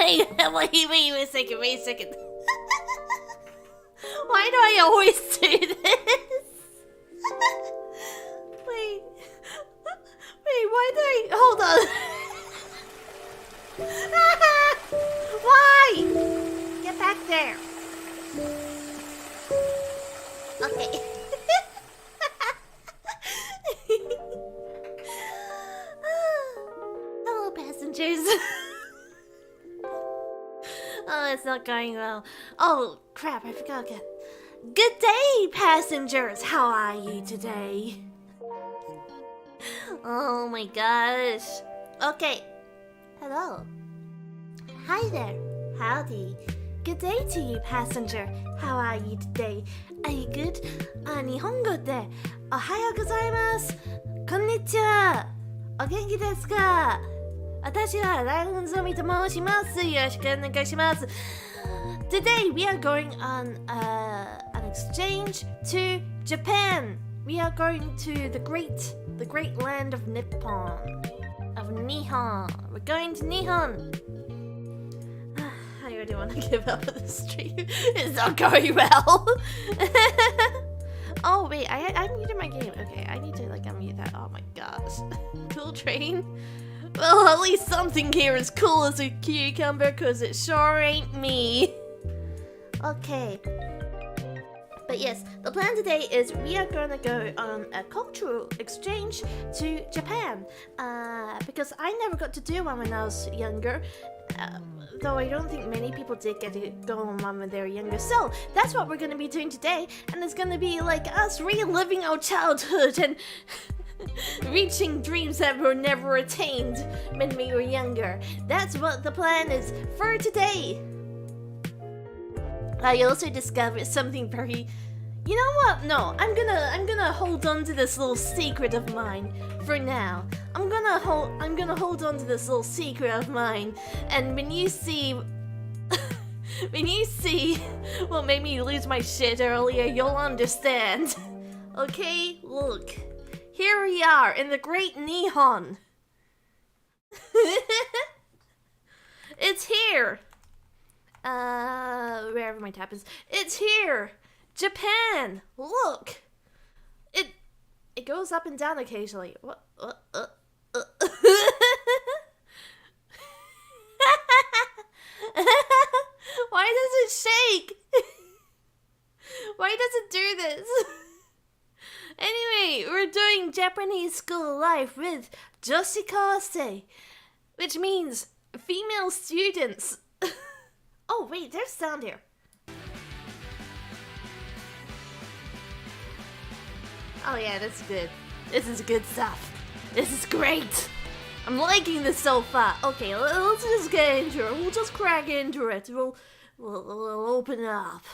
wait a second. Why do I always do this? Wait, why did I... Hold on. Why? Get back there. Okay. Hello, passengers. Oh, it's not going well. Oh, crap, I forgot again. Good day, passengers. How are you today? Oh my gosh. Okay. Hello. Hi there. Howdy. Good day to you, passenger. How are you today? Are you good? 日本語でおはようございます。こんにちは。お元気ですか？私はライラNozomiと申します。よろしくお願いします。Today we are going on an exchange to Japan. We are going to the great land of Nippon, of Nihon. We're going to Nihon. I already want to give up on the stream. It's not going well. Oh wait, I muted my game. Okay, I need to unmute that. Oh my gosh. Cool train. Well, at least something here is cool as a cucumber, cause it sure ain't me. Okay. But yes, the plan today is we are gonna go on a cultural exchange to Japan. Because I never got to do one when I was younger. Though I don't think many people did get to go on one when they were younger. So, that's what we're gonna be doing today. And it's gonna be like us reliving our childhood and reaching dreams that were never attained when we were younger. That's what the plan is for today. I also discovered something very... You know what? No, I'm gonna hold on to this little secret of mine for now. I'm gonna hold on to this little secret of mine, and when you see what made me lose my shit earlier, you'll understand. Okay, look. Here we are in the great Nihon. It's here. Wherever my tap is. It's here. Japan. Look. It goes up and down occasionally. What? Why does it shake? Why does it do this? Anyway, we're doing Japanese school life with Joshikase, which means female students. Oh wait, there's sound here. Oh yeah, that's good. This is good stuff. This is great. I'm liking this so far. Okay, let's just get into it. We'll just crack into it. We'll open up.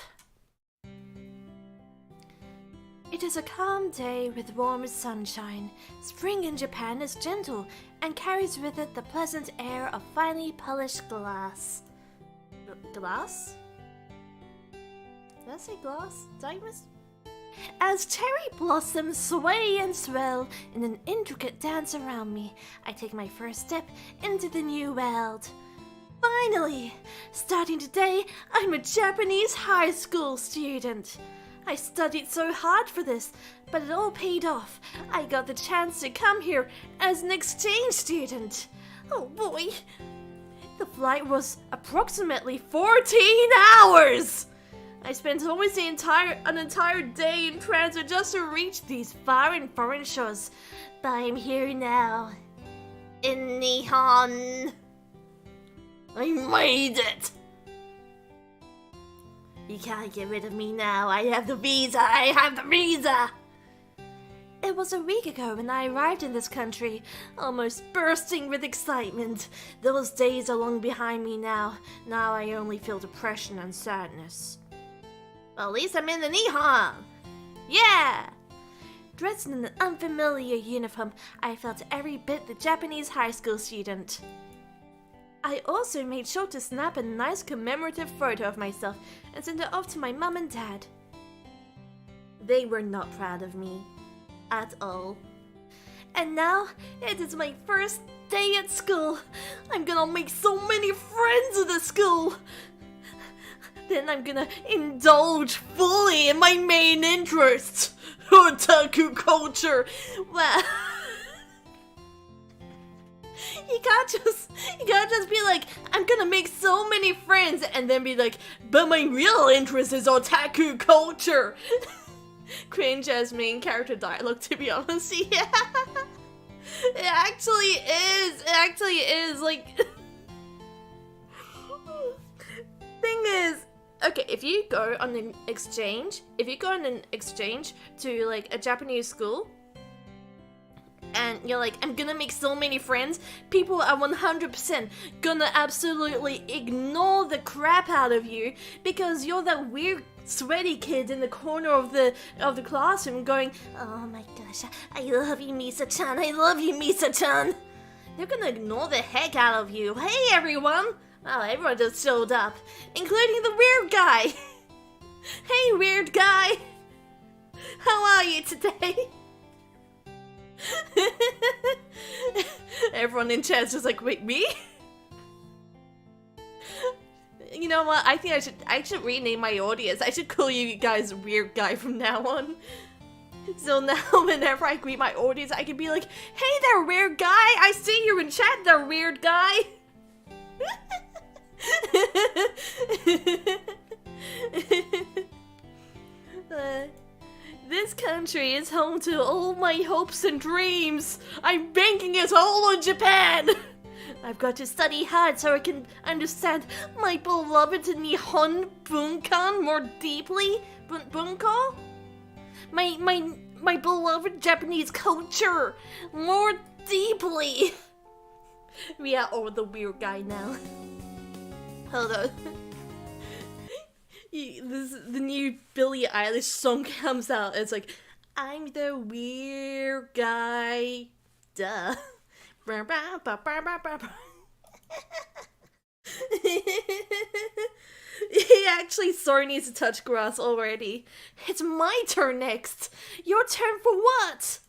It is a calm day with warm sunshine. Spring in Japan is gentle and carries with it the pleasant air of finely polished glass. Glass? Did I say glass? Diamonds? As cherry blossoms sway and swell in an intricate dance around me, I take my first step into the new world. Finally! Starting today, I'm a Japanese high school student. I studied so hard for this, but it all paid off. I got the chance to come here as an exchange student. Oh boy! The flight was approximately 14 hours! I spent almost an entire day in transit just to reach these foreign shores. But I'm here now. In Nihon. I made it! You can't get rid of me now. I have the visa! It was a week ago when I arrived in this country, almost bursting with excitement. Those days are long behind me now. Now I only feel depression and sadness. Well, at least I'm in the Nihon! Yeah! Dressed in an unfamiliar uniform, I felt every bit the Japanese high school student. I also made sure to snap a nice commemorative photo of myself and send it off to my mum and dad. They were not proud of me. At all. And now, it is my first day at school. I'm gonna make so many friends in the school. Then I'm gonna indulge fully in my main interest, otaku culture. Wow. You can't just be like, I'm gonna make so many friends, and then be like, but my real interest is otaku culture. Cringe as main character dialogue, to be honest. Yeah. It actually is, like... Thing is, okay, if you go on an exchange to, like, a Japanese school, and you're like, I'm gonna make so many friends, people are 100% gonna absolutely ignore the crap out of you because you're that weird sweaty kid in the corner of the classroom going, oh my gosh, I love you, Misa-chan, I love you, Misa-chan. They're gonna ignore the heck out of you. Hey everyone! Wow, everyone just showed up, including the weird guy. Hey weird guy! How are you today? Everyone in chat's just like, wait, me? You know what? I think I should rename my audience. I should call you guys weird guy from now on. So now whenever I greet my audience, I can be like, hey there, weird guy! I see you in chat there, weird guy! This country is home to all my hopes and dreams. I'm banking it all on Japan. I've got to study hard so I can understand my beloved Nihon Bunkan more deeply. Bunko? My beloved Japanese culture more deeply. We are all the weird guy now. Hold on. The new Billie Eilish song comes out. It's like, I'm the weird guy. Duh. He actually so needs to touch grass already. It's my turn next. Your turn for what?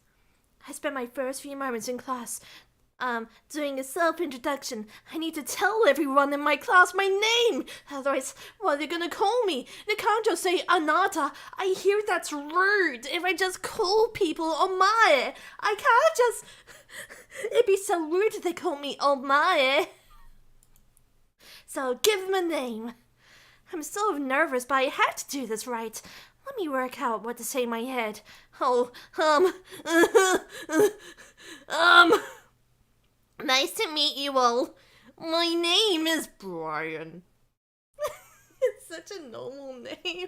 I spent my first few moments in class doing a self-introduction. I need to tell everyone in my class my name. Otherwise, what are they gonna call me? They can't just say Anata. I hear that's rude if I just call people Omae. I can't just... It'd be so rude if they call me Omae. So, give them a name. I'm so nervous, but I have to do this right. Let me work out what to say in my head. Oh, nice to meet you all. My name is Brian. It's such a normal name.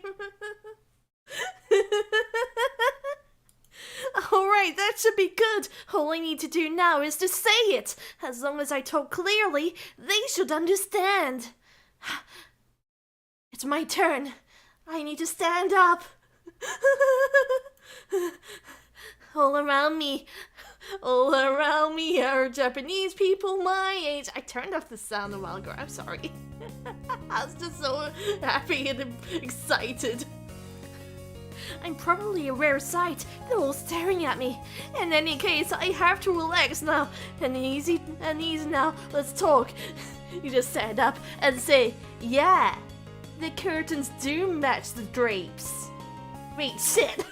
Alright, that should be good. All I need to do now is to say it. As long as I talk clearly, they should understand. It's my turn. I need to stand up. All around me are Japanese people my age. I turned off the sound a while ago, I'm sorry. I was just so happy and excited. I'm probably a rare sight. They're all staring at me. In any case, I have to relax now. And easy now. Let's talk. You just stand up and say, yeah, the curtains do match the drapes. Wait, shit.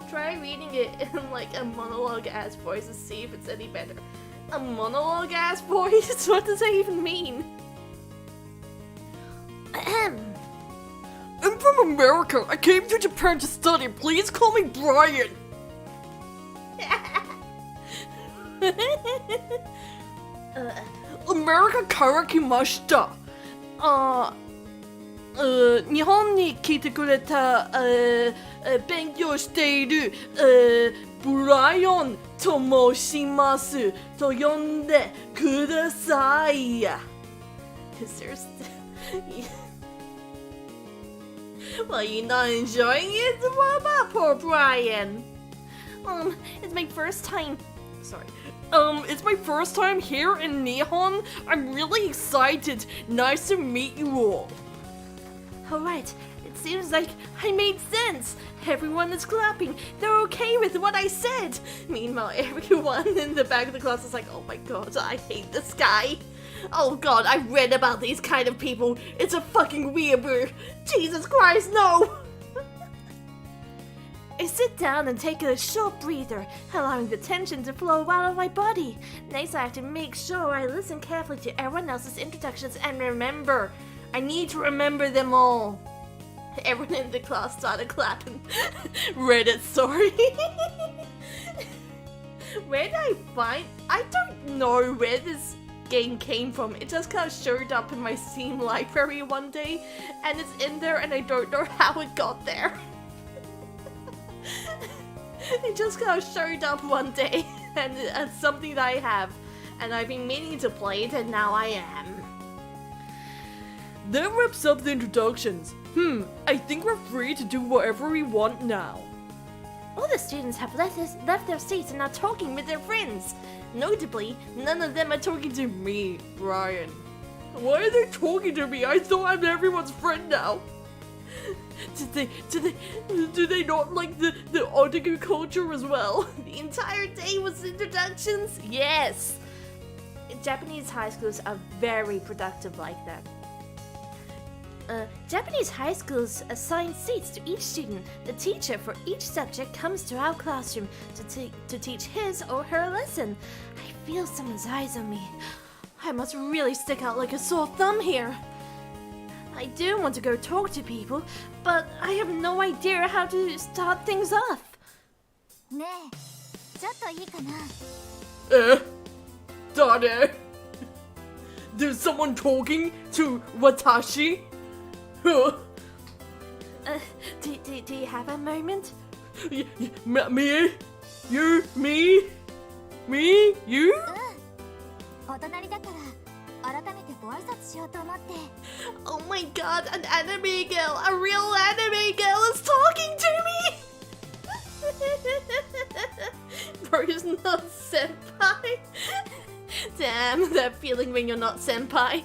Try reading it in like a monologue-ass voice to see if it's any better. A monologue-ass voice? What does that even mean? Ahem. I'm from America. I came to Japan to study. Please call me Brian. America karakimashita. 日本に来てくれた勉強しているブライアンと申しますと呼んでください。Is there Well, you're not enjoying it? What about poor Brian? It's my first time. Sorry. It's my first time here in Nihon. I'm really excited. Nice to meet you all. Alright, seems like I made sense. Everyone is clapping. They're okay with what I said. Meanwhile, everyone in the back of the class is like, oh my god, I hate this guy. Oh god, I read about these kind of people. It's a fucking weeaboo. Jesus Christ, no! I sit down and take a short breather, allowing the tension to flow out of my body. Next, I have to make sure I listen carefully to everyone else's introductions and remember. I need to remember them all. Everyone in the class started clapping. Reddit story. Where did I find? I don't know where this game came from. It just kind of showed up in my Steam library one day, and it's in there, and I don't know how it got there. It just kind of showed up one day, and it's something that I have, and I've been meaning to play it, and now I am. That wraps up the introductions. I think we're free to do whatever we want now. All the students have left their seats and are talking with their friends. Notably, none of them are talking to me, Brian. Why are they talking to me? I thought I'm everyone's friend now. Do they not like the otaku culture as well? The entire day was introductions? Yes! Japanese high schools are very productive like that. Japanese high schools assign seats to each student. The teacher for each subject comes to our classroom to teach his or her lesson. I feel someone's eyes on me. I must really stick out like a sore thumb here. I do want to go talk to people, but I have no idea how to start things off. Dade? There's someone talking to Watashi? Do you have a moment? Me? You? Me? Me? You? Oh my god, an anime girl, a real anime girl is talking to me! Bro's not senpai. Damn, that feeling when you're not senpai.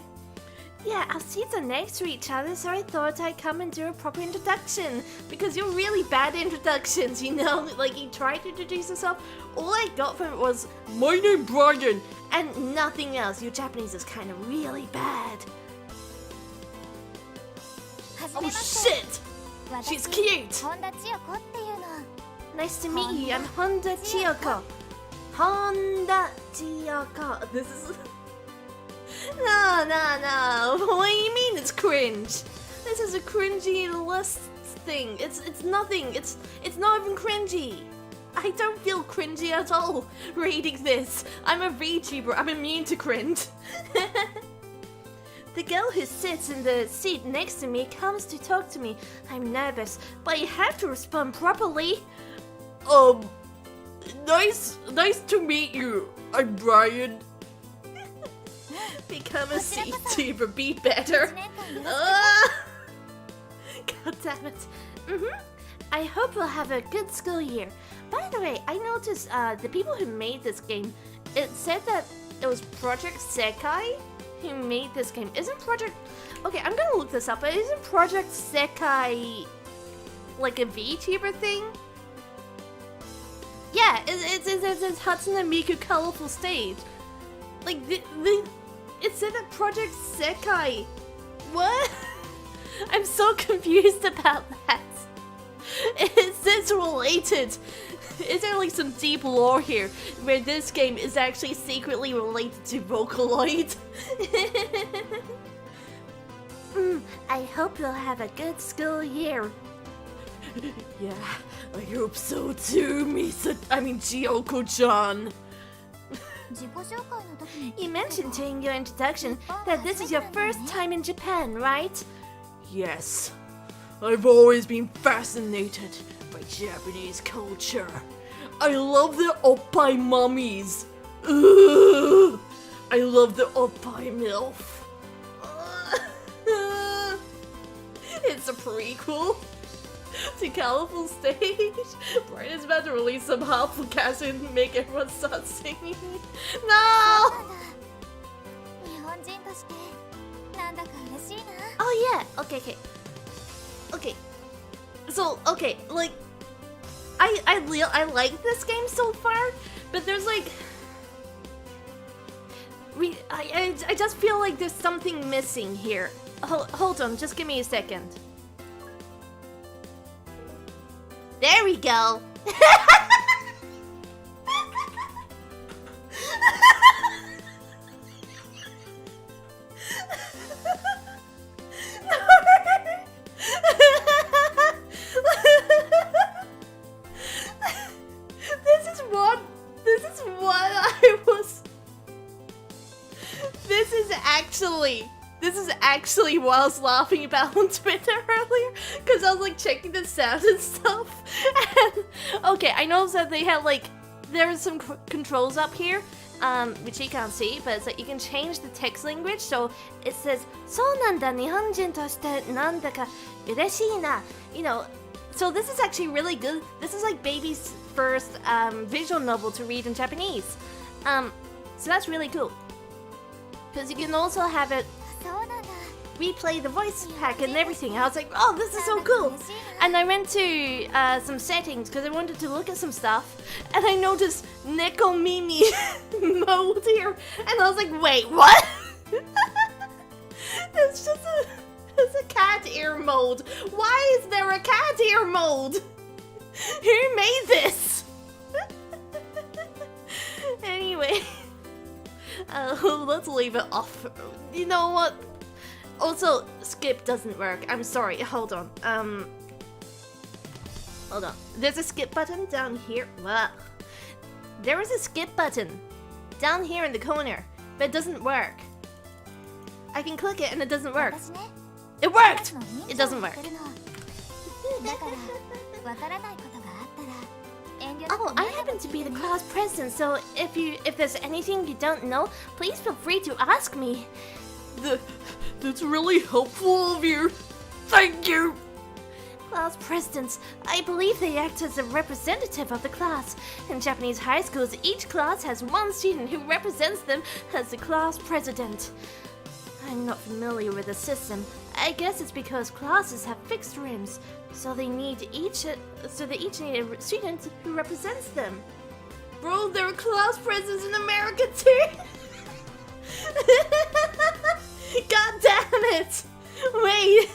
Yeah, our seats are next to each other, so I thought I'd come and do a proper introduction. Because you're really bad at introductions, you know? Like, you tried to introduce yourself, all I got from it was, my name Brian, and nothing else. Your Japanese is kind of really bad. Oh shit! She's cute! Nice to meet you, I'm Honda Chiyoko. Honda Chiyoko. This is... No. What do you mean it's cringe? This is a cringy list thing. It's nothing. It's not even cringy. I don't feel cringy at all reading this. I'm a VTuber. I'm immune to cringe. The girl who sits in the seat next to me comes to talk to me. I'm nervous, but I have to respond properly. Nice to meet you. I'm Brian. Become a VTuber, be better. God damn it. I hope we'll have a good school year. By the way, I noticed the people who made this game, it said that it was Project Sekai who made this game. Isn't Project... Okay, I'm gonna look this up, but isn't Project Sekai like a VTuber thing? Yeah, it's Hatsune Miku Colorful Stage. Like, it said that Project Sekai. What? I'm so confused about that. Is this related? Is there like some deep lore here where this game is actually secretly related to Vocaloid? I hope you'll have a good school year. Yeah, I hope so too, Chiyoko-chan. You mentioned during your introduction that this is your first time in Japan, right? Yes. I've always been fascinated by Japanese culture. I love the oppai mummies. Ugh. I love the oppai MILF. It's a prequel to Colorful Stage. Brian is about to release some harmful gas and make everyone start singing. No! Oh yeah, okay. So, okay, like, I like this game so far, but there's like, I just feel like there's something missing here. Hold on, just give me a second. There we go. This is actually what I was laughing about on Twitter earlier, because I was like checking the sound and stuff. And, okay, I know that they had like, there are some controls up here, which you can't see, but it's like you can change the text language. So it says, そうなんだ、日本人としてなんだか嬉しいな. You know, so this is actually really good. This is like baby's first visual novel to read in Japanese. So that's really cool. Because you can also have it replay the voice pack and everything. I was like, oh, this is so cool. And I went to some settings because I wanted to look at some stuff, and I noticed Neko Mimi mode here, and I was like, wait, what? It's a cat ear mode. Why is there a cat ear mode? Who made this? Anyway, let's leave it off. You know what? Also, skip doesn't work. I'm sorry. Hold on. Hold on. There's a skip button down here. Ugh. There is a skip button down here in the corner, but it doesn't work. I can click it and it doesn't work. It worked! It doesn't work. Oh, I happen to be the class president, so if there's anything you don't know, please feel free to ask me. That's really helpful of you. Thank you. Class presidents, I believe they act as a representative of the class. In Japanese high schools, each class has one student who represents them as the class president. I'm not familiar with the system. I guess it's because classes have fixed rooms, so they each need a student who represents them. Bro, there are class presidents in America too. God damn it! Wait,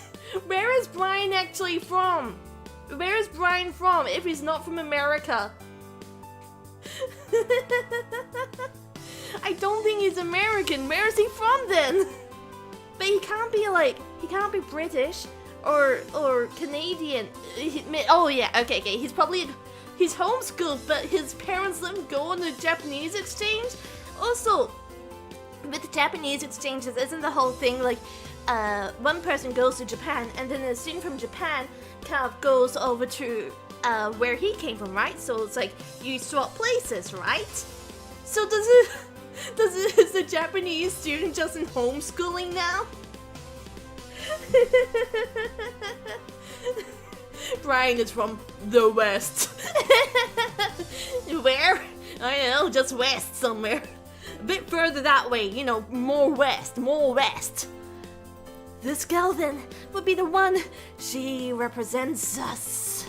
where is Brian actually from? Where is Brian from if he's not from America? I don't think he's American. Where is he from then? But he can't be British or Canadian. Oh yeah, okay. He's homeschooled, but his parents let him go on a Japanese exchange. Also, with the Japanese exchanges, isn't the whole thing like one person goes to Japan and then a student from Japan kind of goes over to where he came from, right? So it's like you swap places, right? So is the Japanese student just in homeschooling now? Brian is from the West. Where? I don't know, just west somewhere. A bit further that way, you know, more west. This girl then would be the one. She represents us.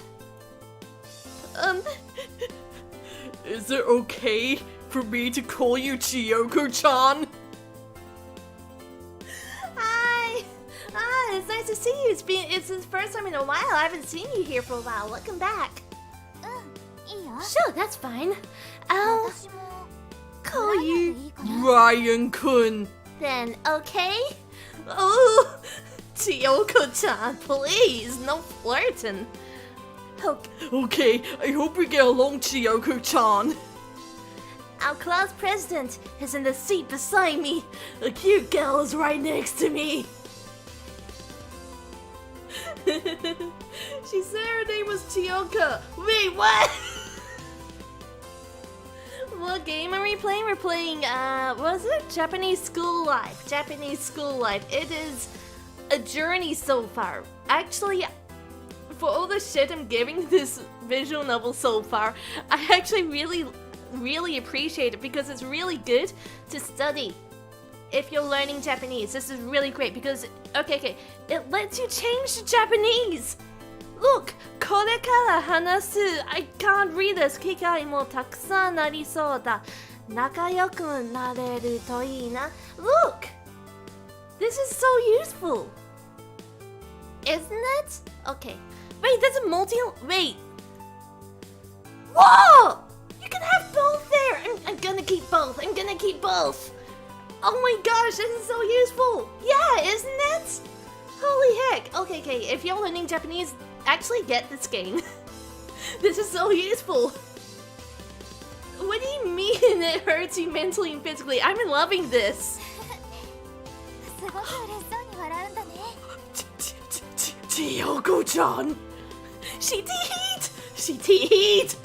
Is it okay for me to call you Chiyoko-chan? Hi! It's nice to see you. It's the first time in a while. I haven't seen you here for a while. Welcome back. Sure, that's fine. I'll call you Ryan-kun. then, okay? Oh, Chiyoko-chan, please, no flirting. Okay, I hope we get along, Chiyoko-chan. Our class president is in the seat beside me. A cute girl is right next to me. She said her name was Chiyoko. Wait, what? What game are we playing? We're playing, what was it? Japanese School Life. It is a journey so far. Actually, for all the shit I'm giving this visual novel so far, I actually really appreciate it because it's really good to study. If you're learning Japanese, this is really great because, okay, it lets you change to Japanese. Look! これから話す I can't read this 機会もたくさんなりそうだ。仲良くなれるといいな。Look! This is so useful! Isn't it? Okay. Wait, there's a wait! Whoa! You can have both there! I'm gonna keep both. I'm gonna keep both. Oh my gosh, this is so useful! Yeah, isn't it? Holy heck! Okay, if you're learning Japanese, actually get this game. This is so useful. What do you mean it hurts you mentally and physically? I'm loving this. すごく嬉しそうに笑うんだね。Chiyoko-chan! She teed! She teed!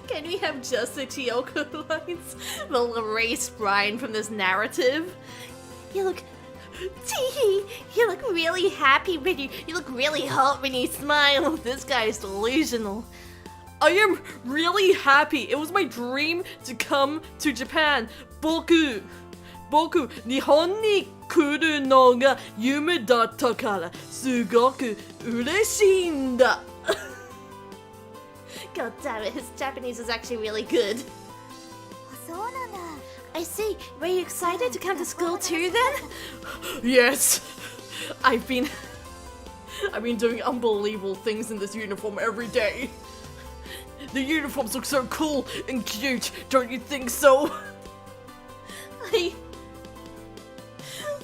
Can we have just the Chiyoko lines? We'll erase Brian from this narrative. You look... Tee! You look really happy when you look really hot when you smile. This guy is delusional. I am really happy. It was my dream to come to Japan. Boku, 日本に来るのが夢だったからすごく嬉しいんだ。God damn it, his Japanese is actually really good. そうなんだ。I see. Were you excited to come to school too then? Yes, I've been doing unbelievable things in this uniform every day. The uniforms look so cool and cute, don't you think so?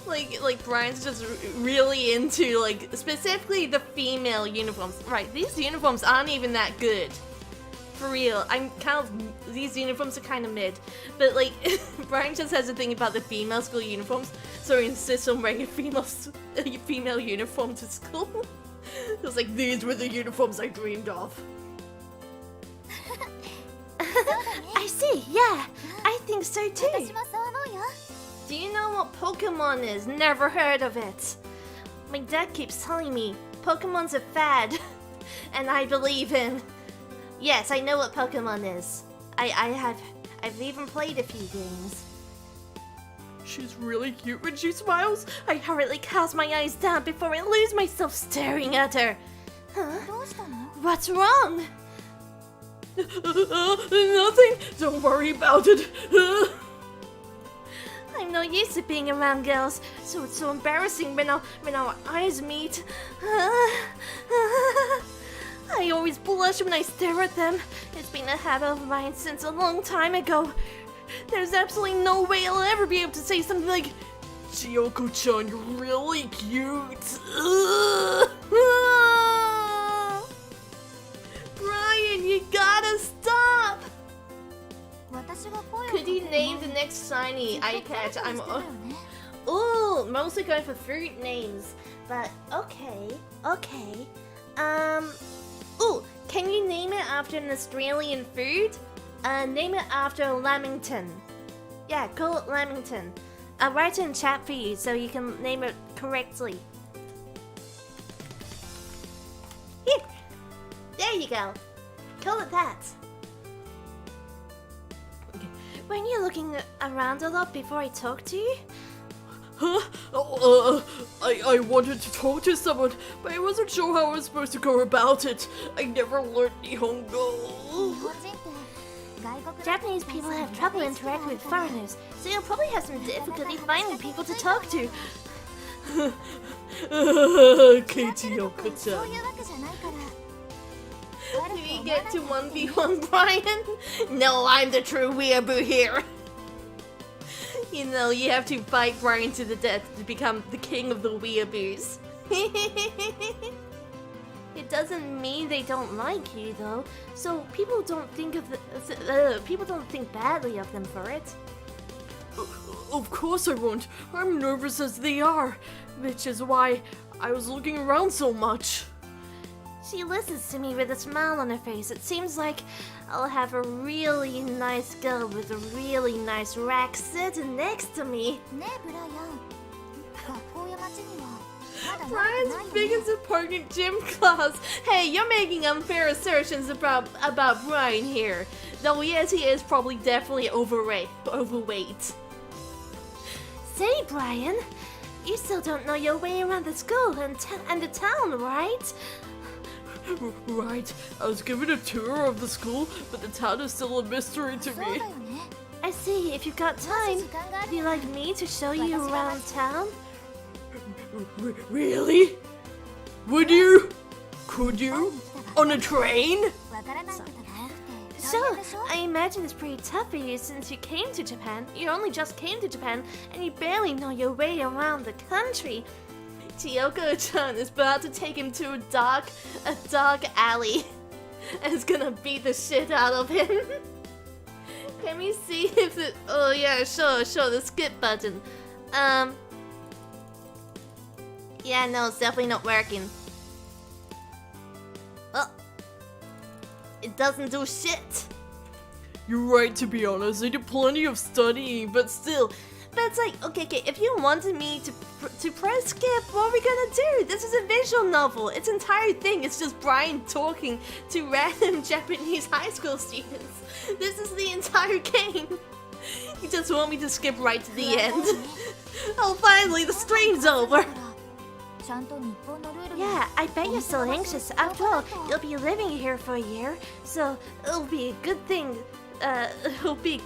Like Brian's just really into like specifically the female uniforms. Right, these uniforms aren't even that good. For real, these uniforms are kind of mid, but like Brian just has a thing about the female school uniforms, so he insists on wearing a female uniform to school. It was like these were the uniforms I dreamed of. I see, yeah, I think so too. 私もそう思うよ。 Do you know what Pokemon is? Never heard of it. My dad keeps telling me Pokemon's a fad, and I believe him. Yes, I know what Pokemon is. I've even played a few games. She's really cute when she smiles. I hurriedly cast my eyes down before I lose myself staring at her. Huh? どうしたの？ What's wrong? Nothing. Don't worry about it. I'm no used to being around girls, so it's so embarrassing when our eyes meet. I always blush when I stare at them. It's been a habit of mine since a long time ago. There's absolutely no way I'll ever be able to say something like, Chiyoko-chan, you're really cute. Brian, you gotta stop! 私が声をかけ Could て you も name the next shiny eye ずっと patch? そう I'm してたよね。 ooh, mostly going for fruit names, but okay. Ooh, can you name it after an Australian food? Name it after Lamington. Yeah, call it Lamington. I'll write it in chat for you so you can name it correctly. Here, there you go. Call it that. Weren't you looking around a lot before I talked to you? Huh? I wanted to talk to someone, but I wasn't sure how I was supposed to go about it. I never learned Nihongo. 日本人って外国人 Japanese people have trouble interacting with foreigners, so you'll probably have some difficulty finding people to talk to. Chiyoko-chan. そういうわけじゃないから。 Do we get to 1v1 Brian? No, I'm the true weeaboo here. You know, you have to fight Brian to the death to become the king of the weeaboos. It doesn't mean they don't like you, though. So people don't think people don't think badly of them for it. Of course I won't. I'm nervous as they are, which is why I was looking around so much. She listens to me with a smile on her face. It seems like I'll have a really nice girl with a really nice rack sitting next to me. ねえブライアン。学校や町にはまだ慣れて Brian's ないよね。 biggest important gym class. Hey, you're making unfair assertions about Brian here. Though yes, he is probably definitely overweight. Say, Brian, you still don't know your way around the school and the town, right? Right, I was given a tour of the school, but the town is still a mystery to そうだ me. よね I see. If you've got もし time, 時間があ would る you なら like me to show you around town? Really? Would you? Could 会い you? に来たば On a train? わからないことが多くて So, 大変でしょ I imagine it's pretty tough for you since you came to Japan. You only just came to Japan, and you barely know your way around the country. Kyoko-chan is about to take him to a dark alley, and is gonna beat the shit out of him. Can we see if it? Oh yeah, sure, the skip button. Yeah, no, it's definitely not working. Well, it doesn't do shit. You're right, to be honest. I did plenty of studying, but still. But it's like, okay, if you wanted me to press skip, what are we gonna do? This is a visual novel. Its entire thing is just Brian talking to random Japanese high school students. This is the entire game. You just want me to skip right to the end. Oh, finally, the stream's over. ちゃんと日本のルール Yeah, I bet you're so anxious. After all, you'll be living here for a year, so it'll be a good thing. It'll be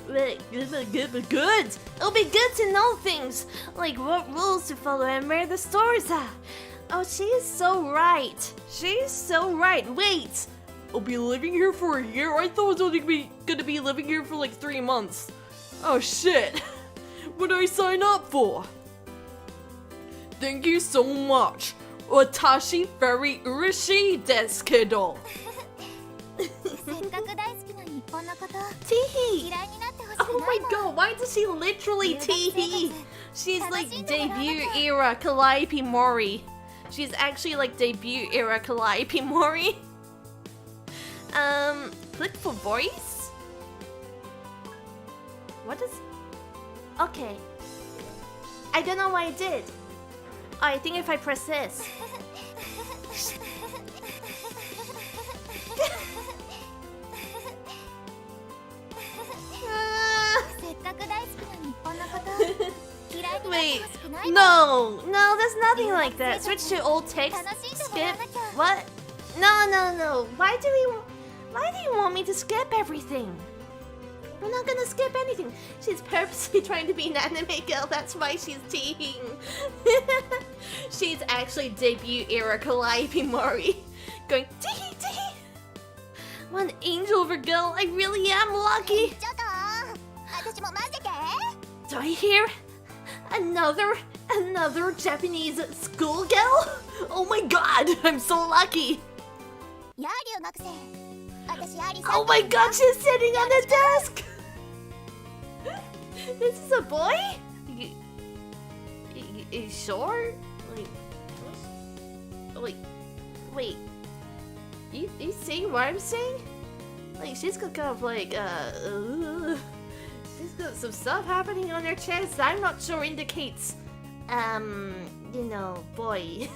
good. It'll be good to know things, like what rules to follow and where the stores are. Oh, she's so right. She's so right. Wait. I'll be living here for a year? I thought I was only gonna be living here for like 3 months. Oh shit. What do I sign up for? Thank you so much. Watashi very urishi desu kedo. せっかく大好きな日本のこと Teehee. 嫌いになってほし Oh くな my いもん god, why does she literally teehee? She's like debut era Calliope Mori. She's actually like debut era Calliope Mori. Click for voice? What is... Okay. I don't know why I did. Oh, I think if I press this. Ah. せっかく大好きな日本のこと嫌いになって Wait, ほしくないもん no, there's nothing like that. Switch to old text, skip, what? No. Why do you want me to skip everything? We're not gonna skip anything. She's purposely trying to be an anime girl, that's why she's teeing. She's actually debut era Calliope Mori. Going tee tee. One angel of a girl, I really am lucky. ちょっと私も混ぜて Do I hear another Japanese schoolgirl? Oh my god, I'm so lucky. やりをなくせ私やり Oh my god, she's sitting on the desk. This is a boy? You sure? Wait. You see what I'm saying? Like, she's got kind of like, she's got some stuff happening on her chest I'm not sure indicates, boy.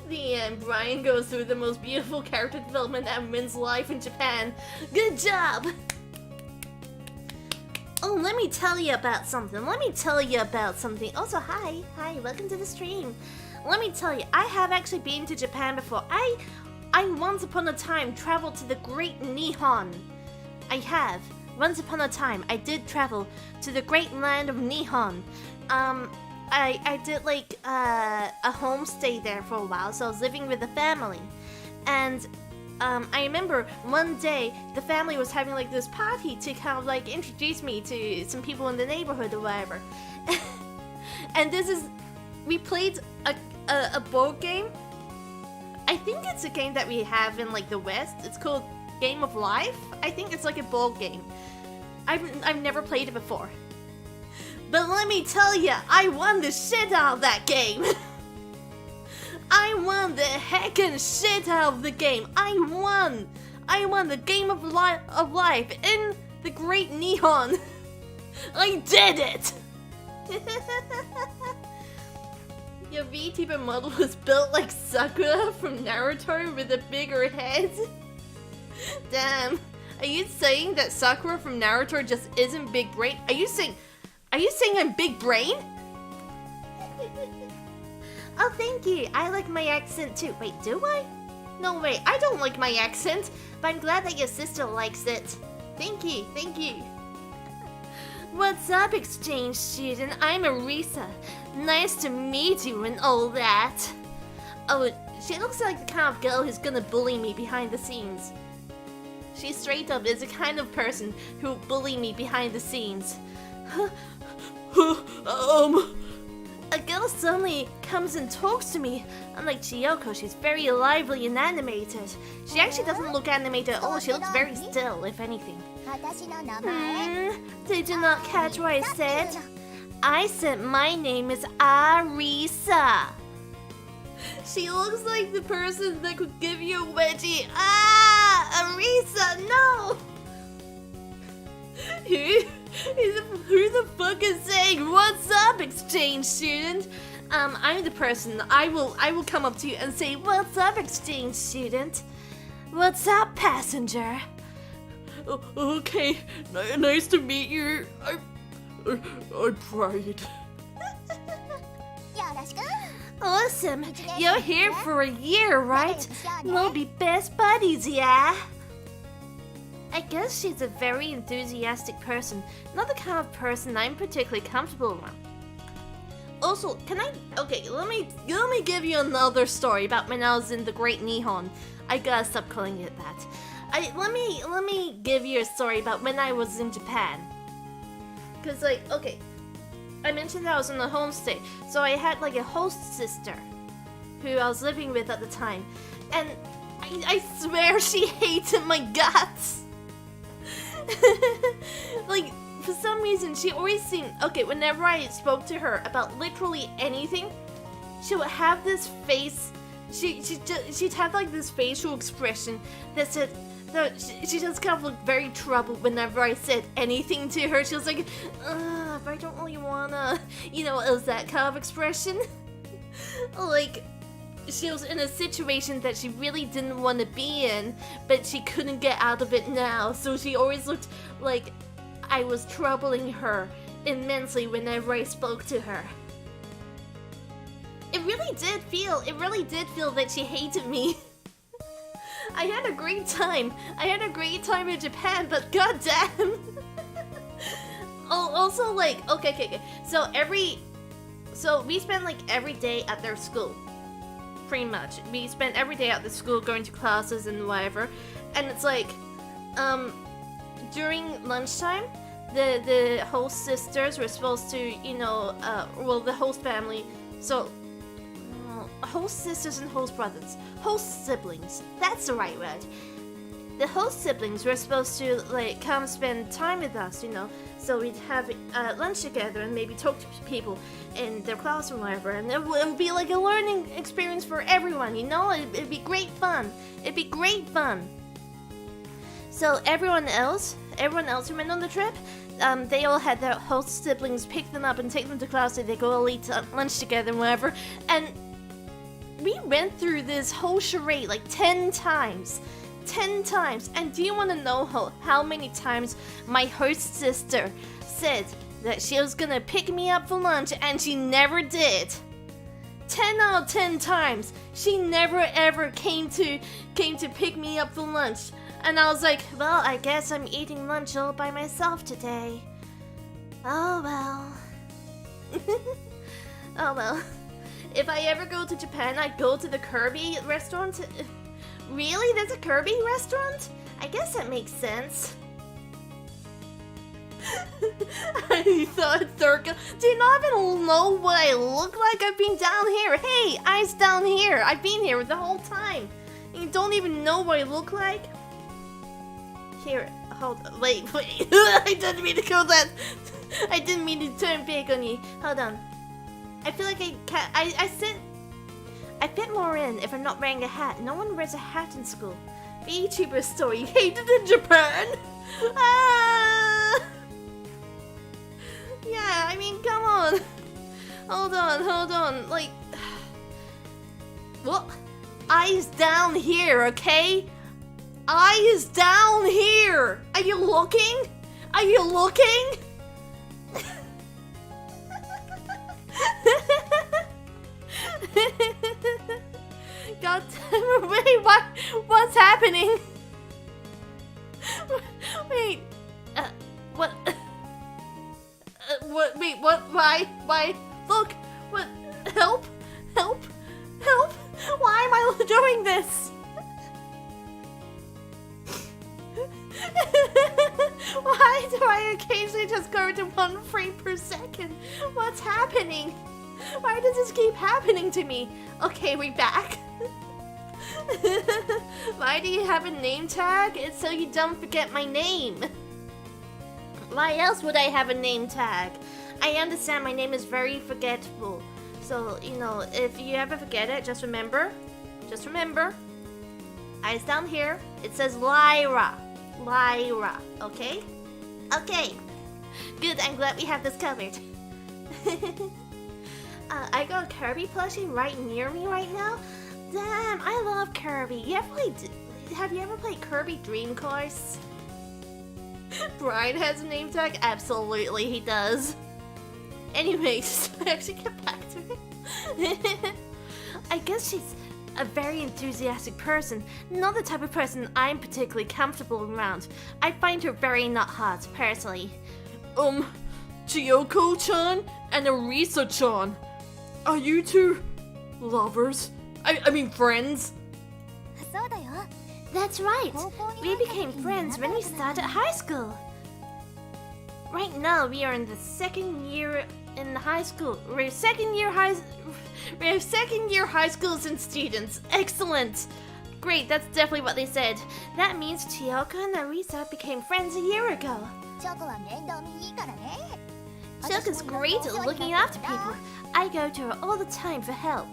The end. Brian goes through the most beautiful character development in women's life in Japan. Good job! Oh, let me tell you about something. Also, hi, welcome to the stream. Let me tell you, I have actually been to Japan before. I once upon a time traveled to the Great Nihon. I have. Once upon a time, I did travel to the great land of Nihon. I did like a homestay there for a while, so I was living with the family. And I remember one day the family was having like this party to kind of like introduce me to some people in the neighborhood or whatever. And we played a board game. I think it's a game that we have in like the West. It's called Game of Life. I think it's like a board game. I've never played it before. But let me tell ya, I won the shit out of that game. I won the heckin' shit out of the game. I won the game of life in the Great Nihon. I did it. Your VTuber model was built like Sakura from Naruto with a bigger head. Damn. Are you saying that Sakura from Naruto just isn't big brain? Are you saying I'm big brain? Oh, thank you. I like my accent too. Wait, do I? No, wait, I don't like my accent, but I'm glad that your sister likes it. Thank you, thank you. What's up, exchange student? I'm Arisa. Nice to meet you and all that. Oh, she looks like the kind of girl who's gonna bully me behind the scenes. She straight up is the kind of person who bully me behind the scenes. A girl suddenly comes and talks to me. Unlike Chiyoko, she's very lively and animated. She actually doesn't look animated at all. She looks very still, if anything. Did you not catch what I said? I said my name is Arisa. She looks like the person that could give you a wedgie. Ah, Arisa, no! Who the fuck is saying what's up, exchange student? I'm the person. I will come up to you and say what's up, exchange student. What's up, passenger? Okay, nice to meet you. I'm Pride. Awesome. You're here for a year, right? We'll be best buddies, yeah? I guess she's a very enthusiastic person, not the kind of person I'm particularly comfortable around. Also, let me give you another story about when I was in the Great Nihon. I gotta stop calling it that. Let me give you a story about when I was in Japan. Cause I mentioned that I was on a homestay, so I had like a host sister who I was living with at the time, and I swear she hated my guts. Like, for some reason, she always seemed... Okay, whenever I spoke to her about literally anything, she would have this face... She'd have, like, this facial expression that said... She just kind of looked very troubled whenever I said anything to her. She was like, but I don't really wanna... You know, it was that kind of expression. Like... She was in a situation that she really didn't want to be in, but she couldn't get out of it now, so she always looked like I was troubling her immensely whenever I spoke to her. It really did feel that she hated me. I had a great time. In Japan, but goddamn. Also, like, okay. So we spent like every day at their school. Pretty much. We spent every day at the school going to classes and whatever. And it's like, during lunchtime, the host sisters were supposed to, the host family, so, host sisters and host brothers, host siblings, that's the right word. The host siblings were supposed to, like, come spend time with us, so we'd have lunch together and maybe talk to people in their class or whatever, and it would be like a learning experience for everyone, it'd be great fun. So everyone else who went on the trip, they all had their host siblings pick them up and take them to class so they go all eat lunch together and whatever, and we went through this whole charade like 10 times. 10 times. And do you want to know how many times my host sister said that she was gonna pick me up for lunch and she never did? 10 out of 10 times she never ever came to pick me up for lunch. And I was like, well, I guess I'm eating lunch all by myself today. Oh well. Oh well. If I ever go to Japan, I'd go to the Kirby restaurant. Really? There's a Kirby restaurant? I guess that makes sense. I thought, Thurka, do you not even know what I look like? I've been down here. Hey, eyes down here. I've been here the whole time. And you don't even know what I look like? Here, hold on. Wait. I didn't mean to go that. I didn't mean to turn big on you. Hold on. I feel like I fit more in if I'm not wearing a hat. No one wears a hat in school. VTuber story you hated in Japan? Yeah, I mean, come on. Hold on. Like, what? Eyes down here, okay? Eyes down here. Are you looking? god. Wait, what? What's happening? Wait. What? What? Wait, what? Why? Look! What? Help! Help! Help! Why am I doing this? Why do I occasionally just go to 1 frame per second? What's happening? Why does this keep happening to me? Okay, we're back. Why do you have a name tag? It's so you don't forget my name. Why else would I have a name tag? I understand my name is very forgettable. So, you know, if you ever forget it, just remember. Eyes down here. It says Lyra. Lyra, okay? Okay. Good, I'm glad we have this covered. I got a Kirby plushie right near me right now. Damn, I love Kirby. Have you ever played Kirby Dream Course? Brian has a name tag? Absolutely, he does. Anyways, I actually get back to it. I guess she's a very enthusiastic person, not the type of person I'm particularly comfortable around. I find her very not hot, personally. Chiyoko-chan and Arisa-chan. Are you two lovers? I mean friends? そうだよ。 That's right. We became friends when we started high school. Right now, we are in the second year in high school. We're second year high schools and students. Excellent. Great, that's definitely what they said. That means Chiyoko and Arisa became friends a year ago. チョコは面倒見いいからね。 Chioko's great at looking after people. I go to her all the time for help.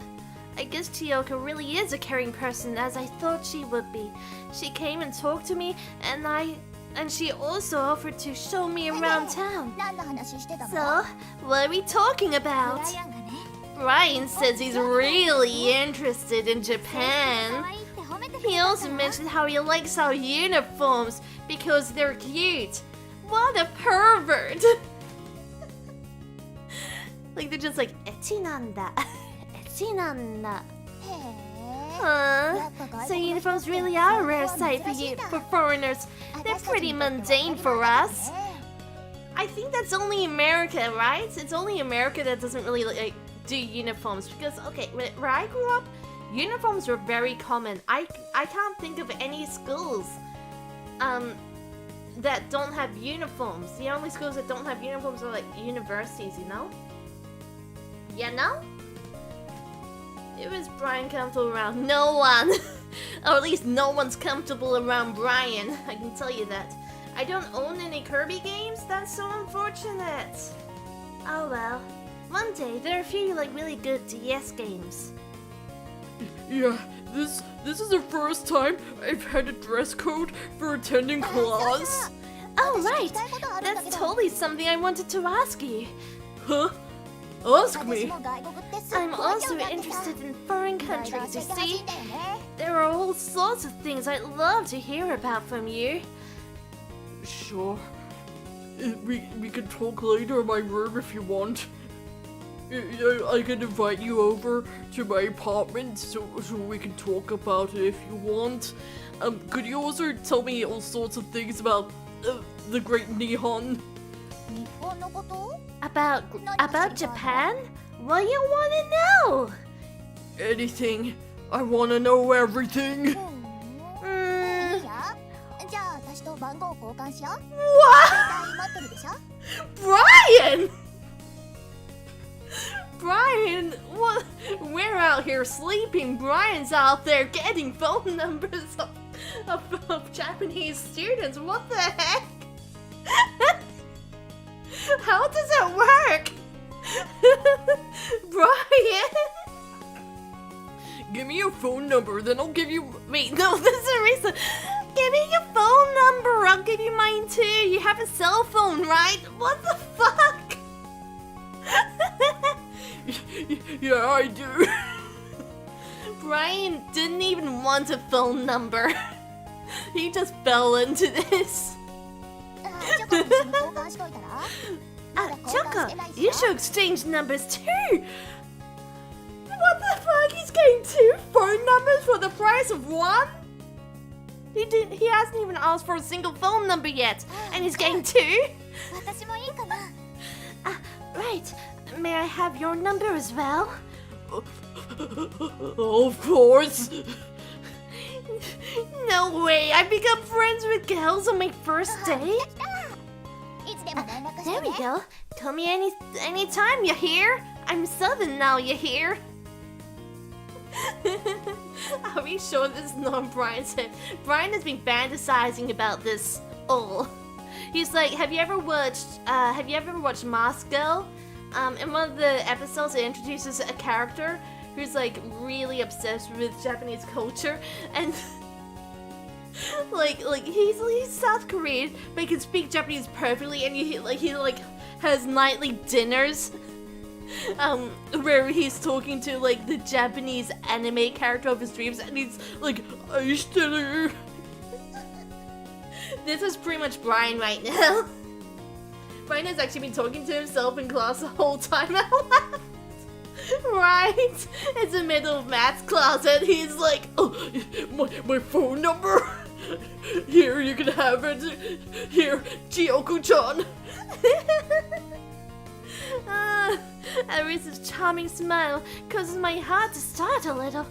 I guess Chiyoko really is a caring person, as I thought she would be. She came and talked to me, and she also offered to show me around town. 何の話してたの？ So, what are we talking ブ about? ライアンがね。 Brian says he's really interested in 可 Japan. 愛いって褒めてく He れた also から mentioned how he likes our uniforms because they're cute. What a pervert! Like they're just like, ecchi nanda. Ecchi nanda. へえ。 Huh? So uniforms really are a rare sight for foreigners. They're pretty mundane for us. I think that's only America, right? It's only America that doesn't really like do uniforms because okay, where I grew up, uniforms were very common. I can't think of any schools that don't have uniforms. The only schools that don't have uniforms are like universities, you know? You know? It was Brian comfortable around no one. Or at least no one's comfortable around Brian. I can tell you that. I don't own any Kirby games? That's so unfortunate. Oh well. One day, there are a few like really good DS games. Yeah, this is the first time I've had a dress code for attending class. Oh right! That's totally something I wanted to ask you. Huh? Ask 私 me. も外国ってすっ I'm ごい興 also 味あってさ interested in foreign いろいろ countries, 教 you えてほしい see? んだよね。 There are all sorts of things I'd love to hear about from you. Sure. We can talk later in my room if you want. I can invite you over to my apartment so we can talk about it if you want. Could you also tell me all sorts of things about the Great Nihon? 日本のこと？ About Japan? What do you want to know? Anything. I wanna know everything. いいや。じゃあ私と番号交換しよう。 What? 携帯持ってるでしょ？ Brian! Brian, what? We're out here sleeping. Brian's out there getting phone numbers of Japanese students. What the heck? How does that work? Brian? Give me your phone number, then I'll give you. Wait, no, this is Arisa. Give me your phone number. I'll give you mine too. You have a cell phone, right? What the fuck? Yeah, I do. Brian didn't even want a phone number. He just fell into this. チョコと一緒に交換しといたら？まだ交換してない Choco, し you よ。 should exchange numbers too. What the fuck? He's getting two phone phone numbers for the price of one? He hasn't even asked for a single phone number yet, and he's getting two? 私もいいかな。 Right. May I have your number as well? Of course. No way! I become friends with girls on my first day? いつでも連絡して There ね。 we go. Call me anytime, you hear? I'm Southern now, you hear? Are we sure this is not Brian's head? Brian has been fantasizing about this all. He's like, have you ever watched Mask Girl? In one of the episodes, it introduces a character who's like really obsessed with Japanese culture, and like he's South Korean, but he can speak Japanese perfectly, and he has nightly dinners, where he's talking to like the Japanese anime character of his dreams, and he's like, "Aishiteru." This is pretty much Brian right now. Brian has actually been talking to himself in class the whole time out loud. Right? It's the middle of maths class and he's like, "Oh, my phone number? Here, you can have it. Here, Chiyoko-chan." Arisa's charming smile causes my heart to start a little.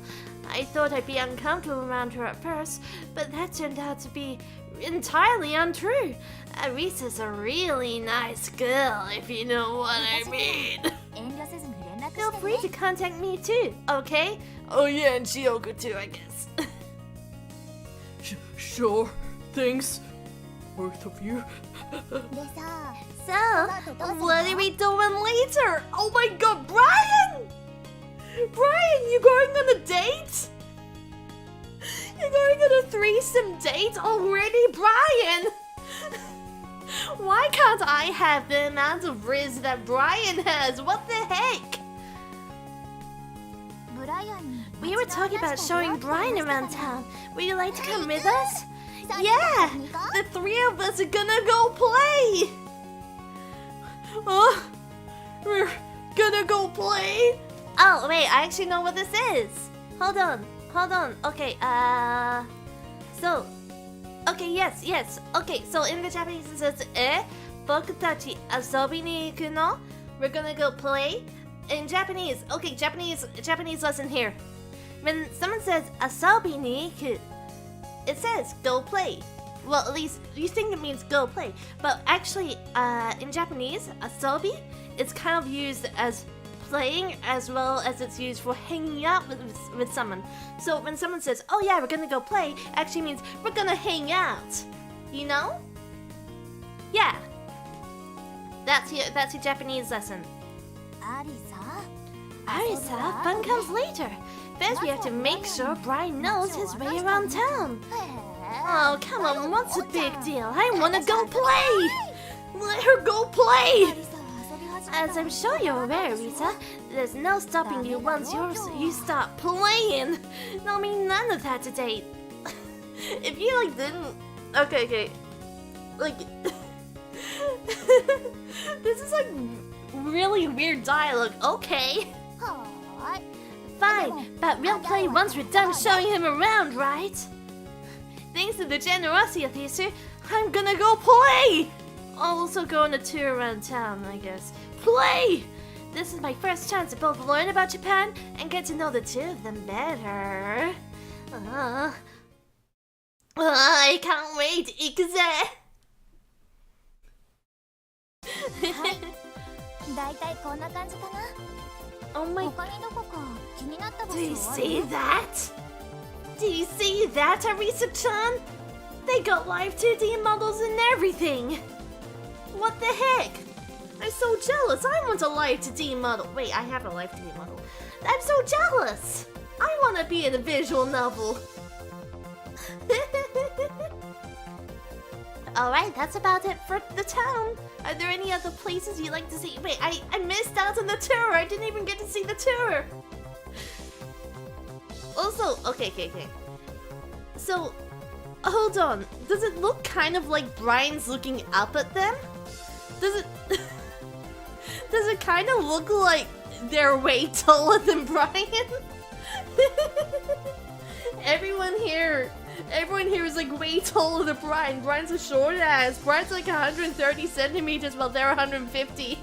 I thought I'd be uncomfortable around her at first, but that turned out to be entirely untrue. Arisa's a really nice girl, if you know what I mean. 遠慮せずに連絡 Feel して free ね。 to contact me too, okay? Oh yeah, and Chiyoko too, I guess. Sure. Thanks. Both of you. でさ、 So, what are we doing later? Oh my god, Brian! Brian, you going on a date? You're going on a threesome date already, Brian? Why can't I have the amount of riz that Brian has? What the heck? ブライアンに We were talking about showing Brian around town. Would you like to come with us? さ Yeah! 何か The three of us are gonna go play! We're gonna go play? Oh, wait, I actually know what this is. Hold on. Okay, yes. Okay, so in the Japanese it says, boku tachi asobi ni iku no? We're gonna go play. In Japanese, okay, Japanese lesson here. When someone says asobi ni iku, it says go play. Well, at least you think it means go play, but actually, in Japanese, asobi is kind of used as playing as well as it's used for hanging out with someone. So when someone says, "Oh yeah, we're gonna go play," actually means we're gonna hang out. You know? Yeah. That's your Japanese lesson. アリサ Arisa, fun comes later. First, we have to make sure Brian knows his way around town. へえ Oh, come on, what's the big deal? I wanna go play! Let her go play! アリサは遊び始めた As I'm sure you're aware, Risa, there's no stopping you once you start playing. No, I mean none of that today. If you like didn't, okay, like this is like really weird dialogue. Okay, はーい fine, but we'll play once we're done showing him around, right? Thanks to the generosity of these two, I'm gonna go play! I'll also go on a tour around town, I guess. Play! This is my first chance to both learn about Japan and get to know the two of them better. I can't wait, 行くぜ! だいたいこんな感じかな Oh my, 他にどこか気になった場 do you 所あ see る that? Do you see that, Arisa-chan? They got live 2D models and everything! What the heck? I'm so jealous, I want a live 2D model. Wait, I have a live 2D model. I'm so jealous! I want to be in a visual novel. Alright, that's about it for the town. Are there any other places you'd like to see? Wait, I missed out on the tour. I didn't even get to see the tour. Also, okay. So, hold on. Does it look kind of like Brian's looking up at them? Does it... Does it kind of look like they're way taller than Brian? Everyone here is like way taller than Brian. Brian's a short ass. Brian's like 130 centimeters while they're 150.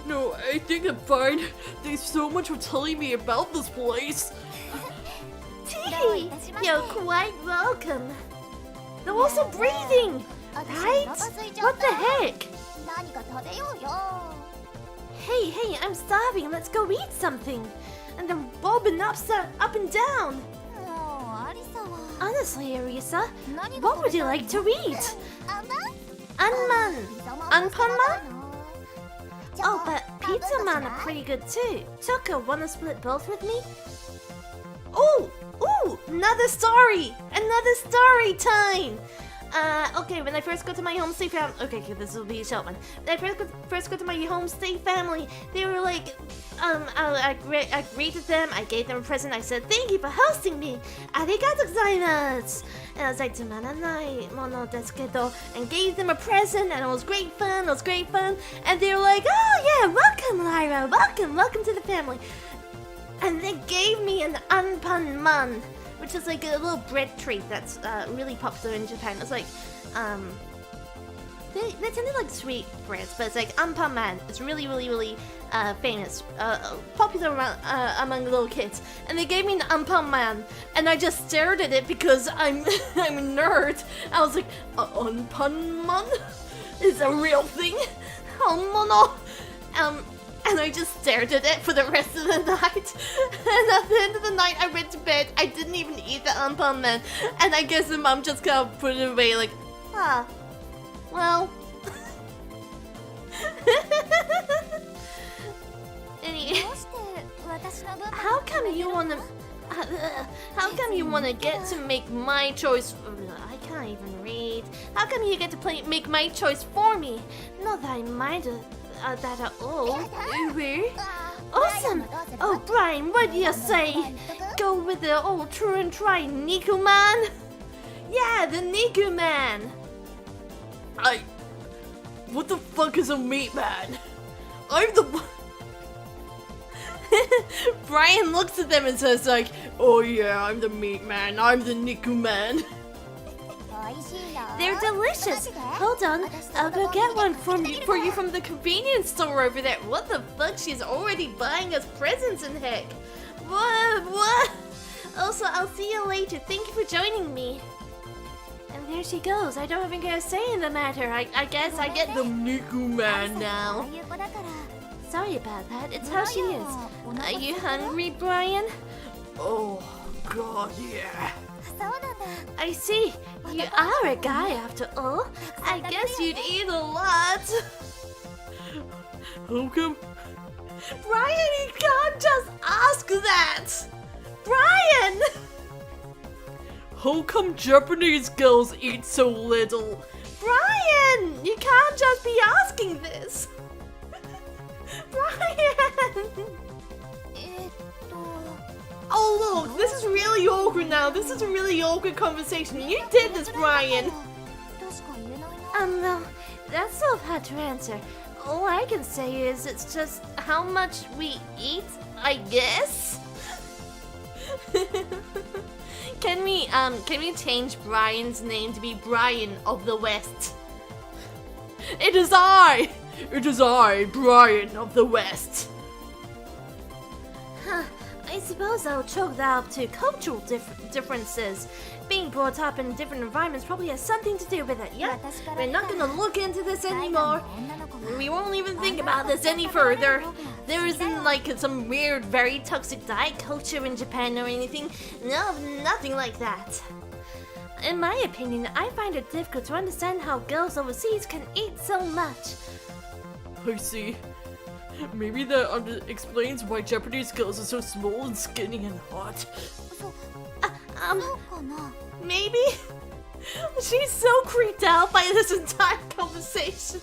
No, I think I'm fine. Thanks so much for telling me about this place. You're quite welcome. They're also breathing, right? What the heck? 何か食べようよ。 Hey, I'm starving. Let's go eat something. And they're bobbing up and down. もうアリサは Honestly, Arisa, 何が what would you like to eat? あま Unman. ピザマン Unpanman? じゃあ Oh, but Pizza Man are pretty good too. Choco, wanna split both with me? Ooh, another story time. Okay, when I first got to my homestay family, okay, this will be a short one. When I first got to my homestay family, they were like, I greeted them, I gave them a present, I said, thank you for hosting me, arigatou gozaimasu. And I was like, tsumaranai mono desu kedo, and gave them a present, and it was great fun, and they were like, oh yeah, welcome Lyra, welcome to the family. And they gave me an anpanman, which is like a little bread treat that's really popular in Japan. It's like, they tend to like sweet breads, but it's like anpanman. It's really famous, popular among little kids. And they gave me an anpanman, and I just stared at it because I'm I'm a nerd. I was like, anpanman is a real thing, honmono. And I just stared at it for the rest of the night. And at the end of the night, I went to bed. I didn't even eat the anpanman. And I guess the mom just kind of put it away like, well. Anyway, どうして私の分まで how come you wanna... How come you wanna get to make my choice... I can't even read. How come you get to make my choice for me? Not that I mind that at all. Awesome! Oh, Brian, what do you say? Go with the old true and try Niku Man? Yeah, the Niku Man! What the fuck is a meat man? I'm the... Brian looks at them and says like, oh yeah, I'm the meat man, I'm the Niku man. 美味しいよ They're delicious! Hold on, I'll go get one for you from the convenience store over there. What the fuck? She's already buying us presents and heck. What? Also, I'll see you later. Thank you for joining me. And there she goes. I don't even get a say in the matter. I guess I get the Niku Man ああ now. いう子だから Sorry about that. It's how she is. Are you hungry, Brian? Oh god, yeah. そうなんだ I see. You are a guy after all. I guess you'd eat a lot. How come? Brian, you can't just ask that. Brian! How come Japanese girls eat so little? Brian! You can't just be asking this. Brian! Oh look, this is really awkward now. This is a really awkward conversation. You did this, Brian. 確か言えないな Well, that's so hard to answer. All I can say is it's just how much we eat, I guess. Can we change Brian's name to be Brian of the West? It is I, Brian of the West. Huh, I suppose I'll chalk that up to cultural differences. Being brought up in different environments probably has something to do with it, yeah? We're not gonna look into this anymore. We won't even think about this any further. There isn't like some weird, very toxic diet culture in Japan or anything. No, nothing like that. In my opinion, I find it difficult to understand how girls overseas can eat so much. I see. Maybe that explains why Japanese girls are so small and skinny and hot. そう Um, かな maybe? She's so creeped out by this entire conversation.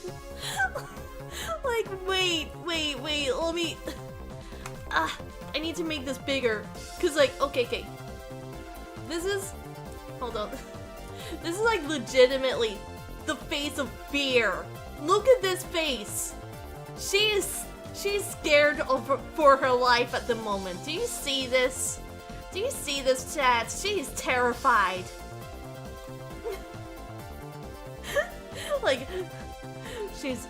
Like, wait, let me... I need to make this bigger. Cause like, okay. This is... Hold on. This is like legitimately the face of fear. Look at this face. She's scared for her life at the moment. Do you see this? Do you see this, chat? She's terrified. Like, she's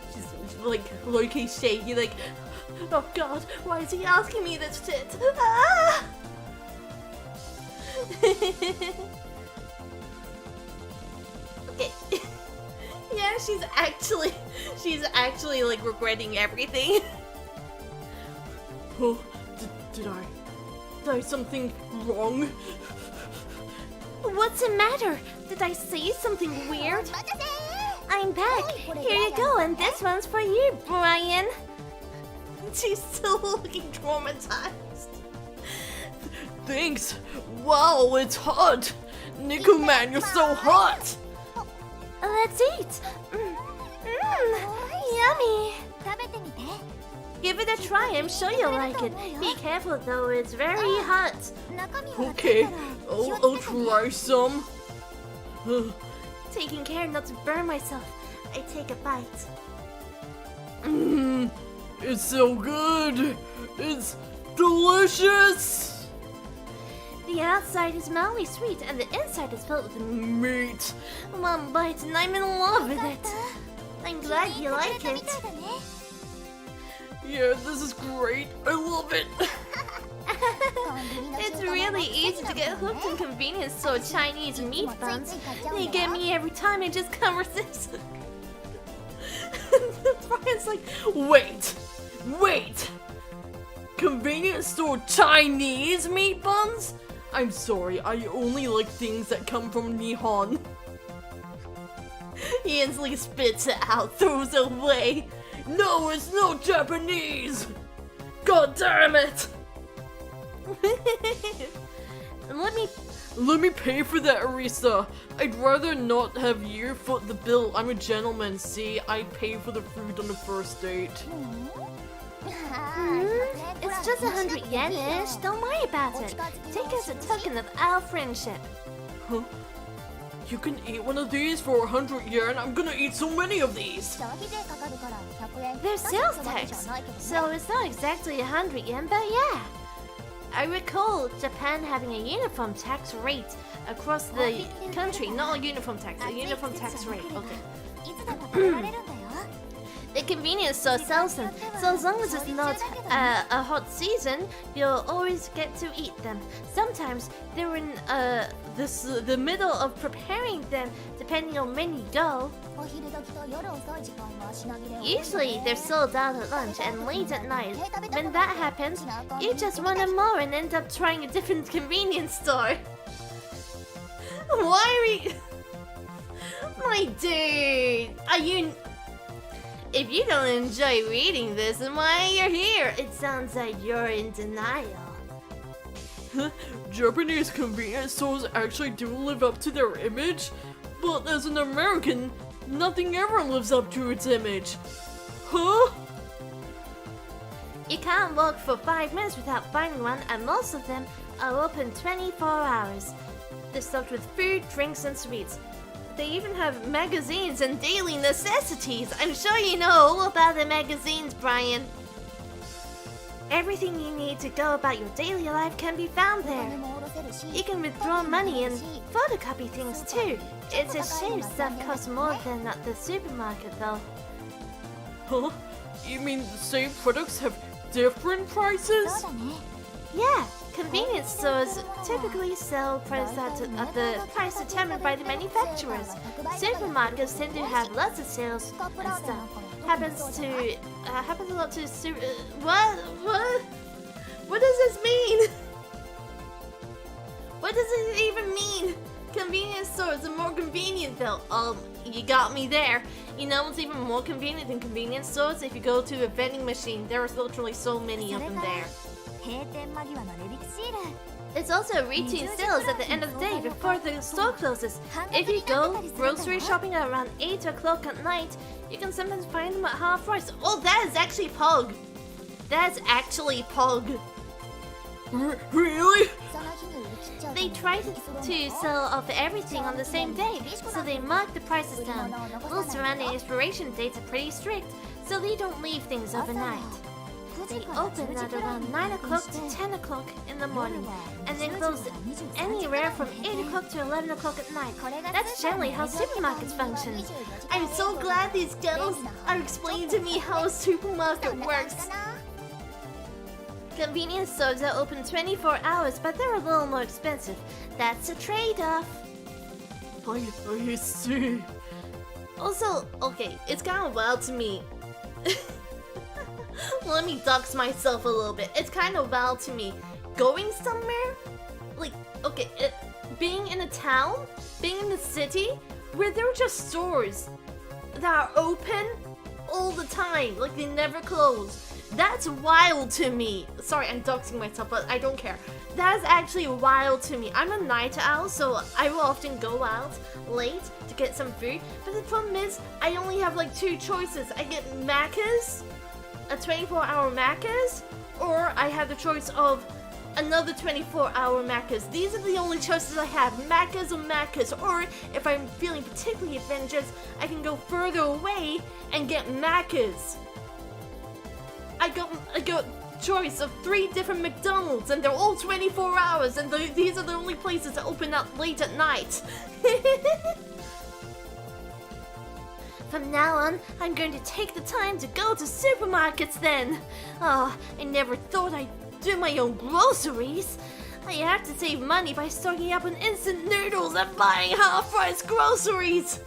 like low-key shaky, like, oh god, why is he asking me this shit? Ah! Okay. Yeah, she's actually like regretting everything. Oh, did I something wrong? What's the matter? Did I say something weird? I'm back. Here you go, and this one's for you, Brian. She's still looking traumatized. Thanks. Wow, it's hot. Nico man, you're so hot. Let's eat. Yummy. Give it a try. I'm sure you'll like it. Be careful though, it's very hot. Okay, I'll try some. Taking care not to burn myself. I take a bite. It's so good. It's delicious. The outside is mildly sweet and the inside is filled with Meat. one bite and I'm in love with it. I'm glad you like it. Yeah, this is great. I love it. It's really easy to get hooked on convenience store Chinese meat buns. They get me every time I just can't resist. Brian's like, wait. Convenience store Chinese meat buns? I'm sorry, I only like things that come from Nihon. He instantly spits it out, throws it away. No, it's not Japanese! God damn it! Let me pay for that, Arisa. I'd rather not have you foot the bill. I'm a gentleman, see? I pay for the food on the first date. It's just 100 yen-ish. Don't worry about it. Take it as a token of our friendship. Huh? You can eat one of these for 100 yen? I'm gonna eat so many of these! There's sales tax, so it's not exactly 100 yen, but yeah. I recall Japan having a uniform tax rate across the country. Not a uniform tax, a uniform tax rate. Okay. The convenience store sells them, so as long as it's not a hot season, you'll always get to eat them. Sometimes they're in the middle of preparing them, depending on when you go. Usually they're sold out at lunch and late at night. When that happens, you just want them more and end up trying a different convenience store. Why are we... My dude, are you... If you don't enjoy reading this, then why are you here? It sounds like you're in denial. Japanese convenience stores actually do live up to their image, but as an American, nothing ever lives up to its image. Huh? You can't walk for 5 minutes without finding one, and most of them are open 24 hours. They're stocked with food, drinks, and sweets. They even have magazines and daily necessities. I'm sure you know all about the magazines, Brian. Everything you need to go about your daily life can be found there. You can withdraw money and photocopy things too. It's a shame stuff costs more than at the supermarket though. Huh? You mean the same products have different prices? Yeah, convenience stores typically sell products at the price determined by the manufacturers. Supermarkets tend to have lots of sales and stuff. Happens a lot to what does this mean? What does it even mean? Convenience stores are more convenient though. You got me there. You know what's even more convenient than convenience stores? If you go to a vending machine, there are literally so many of them there. It's also routine sales at the end of the day before the store closes. If you go grocery shopping at around 8 o'clock at night, you can sometimes find them at half price. Oh, that is actually Pog. That's actually Pog. Really? They try to sell off everything on the same day, so they mark the prices down. Rules surrounding expiration dates are pretty strict, so they don't leave things overnight. They open at around 9 o'clock to 10 o'clock in the morning, and then close anywhere from 8 o'clock to 11 o'clock at night. That's generally how supermarkets function. I'm so glad these girls are explaining to me how a supermarket works. Convenience stores are open 24 hours, but they're a little more expensive. That's a trade-off. I see. Also, okay, it's kind of wild to me. Let me dox myself a little bit. It's kind of wild to me. Going somewhere? Like, okay, being in a town? Being in the city? Where there are just stores that are open all the time. Like, they never close. That's wild to me. Sorry, I'm doxing myself, but I don't care. That's actually wild to me. I'm a night owl, so I will often go out late to get some food. But the problem is, I only have like 2 choices. I get Macca's, a 24-hour Macca's, or I have the choice of another 24-hour Macca's. These are the only choices I have, Macca's or Macca's. Or if I'm feeling particularly adventurous, I can go further away and get Macca's. I got choice of 3 different McDonald's, and they're all 24 hours, and these are the only places that open up late at night. From now on, I'm going to take the time to go to supermarkets then. Oh, I never thought I'd do my own groceries. I have to save money by stocking up on instant noodles and buying half-price groceries.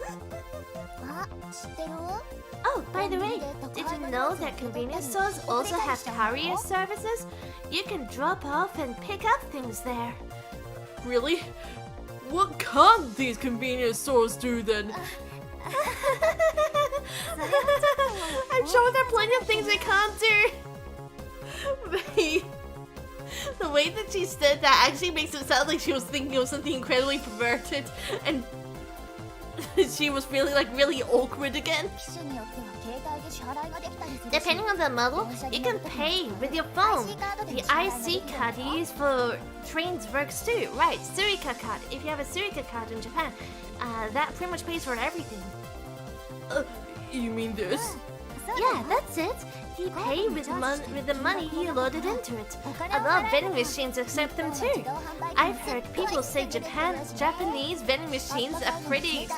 Oh, by the way, did you know that convenience stores also have courier services? You can drop off and pick up things there. Really? What can't these convenience stores do then? I'm sure there are plenty of things they can't do. The way that she said that actually makes it sound like she was thinking of something incredibly perverted, and she was feeling like really awkward again. Depending on the model, you can pay with your phone. The IC card you use for trains works too. Right, Suica card. If you have a Suica card in Japan, that pretty much pays for everything. You mean this? Yeah, that's it. You pay with the money you loaded into it. A lot of vending machines accept them too. I've heard people say Japanese vending machines are pretty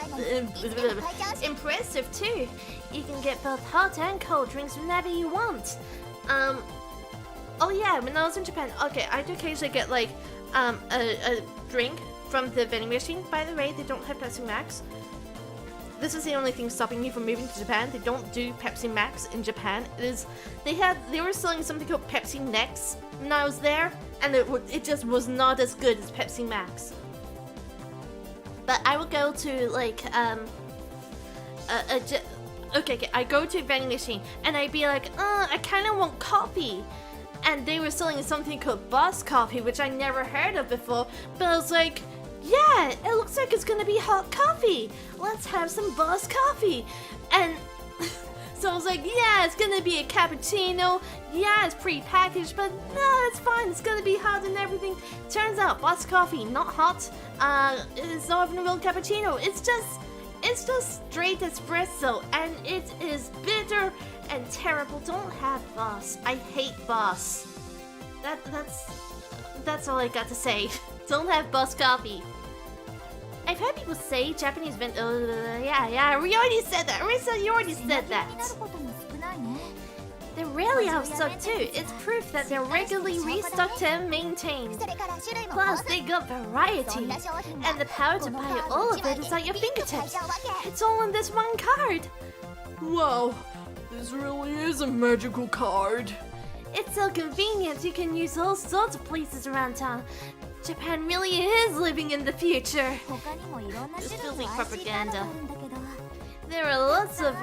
impressive too. You can get both hot and cold drinks whenever you want. Oh yeah, when I was in Japan, okay, I do occasionally get like a drink from the vending machine. By the way, they don't have Pepsi Max. This is the only thing stopping me from moving to Japan. They don't do Pepsi Max in Japan. They were selling something called Pepsi Next when I was there, and it just was not as good as Pepsi Max. But I would go to like I go to a vending machine and I'd be like, I kind of want coffee. And they were selling something called Boss Coffee, which I never heard of before. But I was like, yeah, it looks like it's gonna be hot coffee. Let's have some Boss Coffee. And so I was like, yeah, it's gonna be a cappuccino. Yeah, it's pre-packaged, but no, it's fine. It's gonna be hot and everything. Turns out, Boss Coffee, not hot. It's not even a real cappuccino. It's just straight espresso, and it is bitter and terrible. Don't have Boss. I hate Boss. That's all I got to say. Don't have Boss Coffee. I've heard people say Japanese yeah, we already said that. Arisa, you already said that. They're rarely out of stock too. It's proof that they're regularly restocked and maintained. Plus, they got variety. And the power to buy all of it is at your fingertips. It's all in this one card. Wow, this really is a magical card. It's so convenient, you can use all sorts of places around town. Japan really is living in the future. This feels like propaganda. There are lots of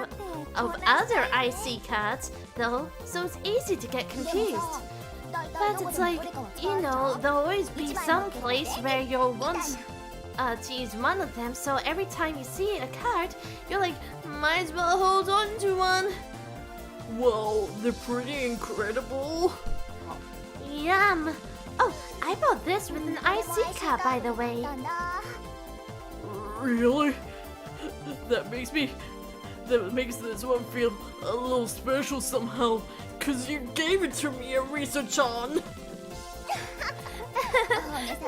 other IC cards, though, so it's easy to get confused. But it's like, you know, there'll always be some place where you'll want to use one of them, so every time you see a card, you're like, might as well hold on to one. Well, they're pretty incredible. Yum! Oh, I bought this with an IC card, by the way. Really? That makes me that makes this one feel a little special somehow. Cause you gave it to me, Arisa-chan.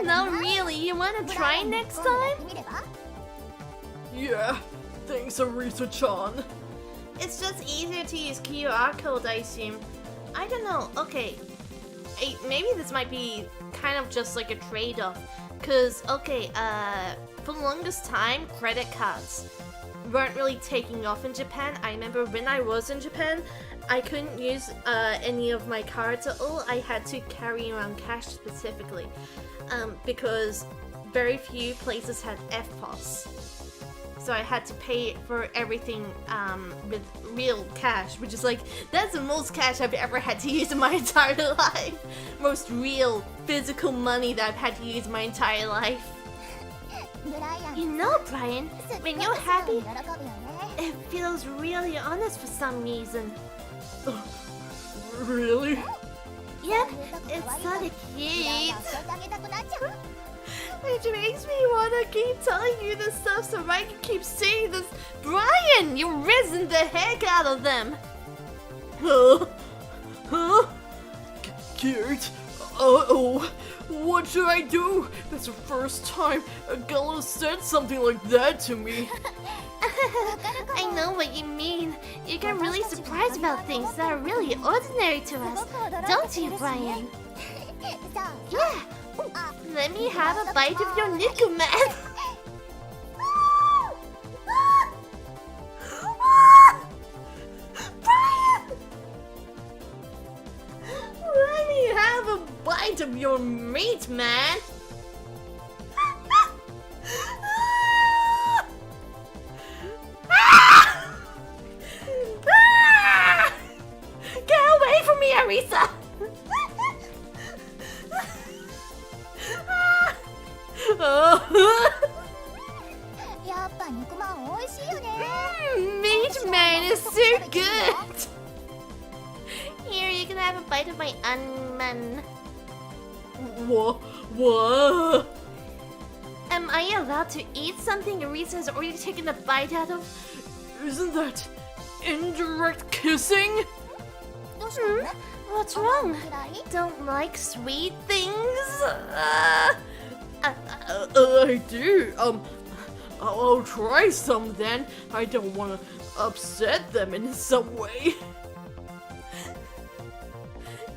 No, really, you wanna try next time? Yeah, thanks, Arisa-chan. It's just easier to use QR code, I assume. I don't know, okay. Maybe this might be kind of just like a trade-off. Cause, okay, for the longest time, credit cards weren't really taking off in Japan. I remember when I was in Japan, I couldn't use any of my cards at all. I had to carry around cash specifically. Because very few places had FPOS. So I had to pay for everything with real cash, which is like, that's the most cash I've ever had to use in my entire life. Most real, physical money that I've had to use in my entire life. You know, Brian, when you're happy, it feels really honest for some reason. Really? Yep, it's sort of cute. Which makes me wanna keep telling you this stuff so I can keep saying this. Brian, you're risen the heck out of them. Huh? Cute? Uh-oh. What should I do? That's the first time a girl has said something like that to me. I know what you mean. You get really surprised about things that are really ordinary to us, don't you, Brian? Yeah. Let me have a bite of your nickel, man. Brian! Let me have a bite of your meat, man. Get away from me, Arisa! Meat man is so good! Here, you can have a bite of my unman. What? Am I allowed to eat something Arisa has already taken a bite out of? Isn't that indirect kissing? What's wrong? Don't like sweet things? I do. I'll try some then. I don't want to upset them in some way.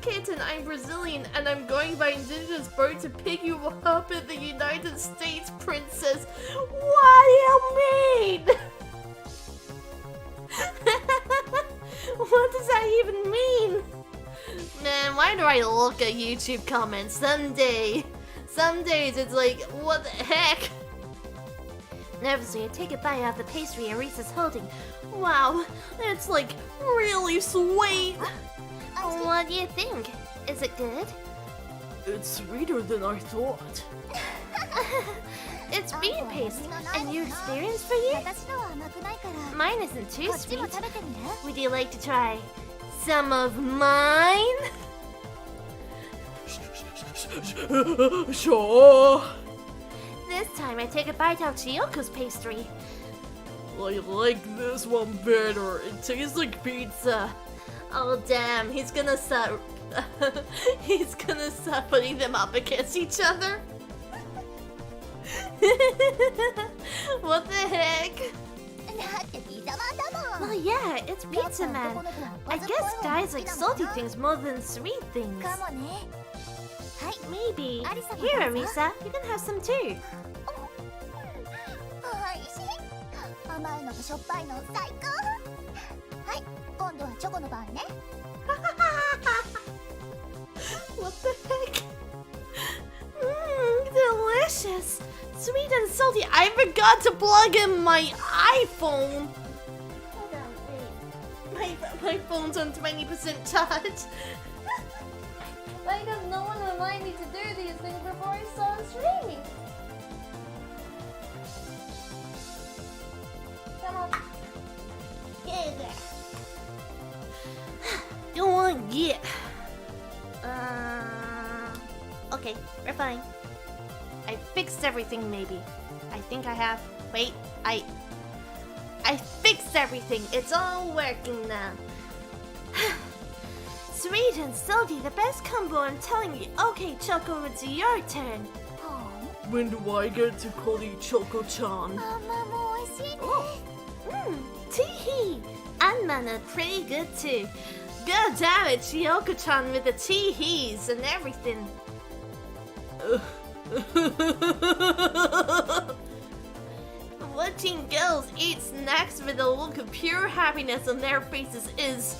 Kitten, I'm Brazilian and I'm going by indigenous bird to pick you up in the United States, princess. What do you mean? What does that even mean? Man, why do I look at YouTube comments? Some days it's like, what the heck? Nervously, I take a bite out of the pastry Arisa's holding. Wow, it's like really sweet. What do you think? Is it good? It's sweeter than I thought. It's bean paste. A new experience for you? Mine isn't too sweet. Would you like to try some of mine? Sure. This time I take a bite out of Chiyoko's pastry. I like this one better. It tastes like pizza. Oh damn, he's gonna start putting them up against each other. What the heck? Well, yeah, it's Pizza Man. I guess guys like salty things more than sweet things. Maybe. Here, Arisa, you can have some too. What the heck? Delicious! Sweet and salty. I forgot to plug in my iPhone. Hold on, wait. My phone's on 20% charge. Why does no one remind me to do these things before I start streaming? Come on. Get there. Go on, get. Okay, we're fine. I fixed everything, maybe. I think I have. Wait, I fixed fixed everything. It's all working now. Sweet and salty, the best combo, I'm telling you. Okay, Choco, it's your turn. When do I get to call you Choco-chan? あんまもう美味しいね Teehee! Anmana, pretty good too. God damn it, Chiyoko-chan with the teehees and everything. Watching girls eat snacks with a look of pure happiness on their faces is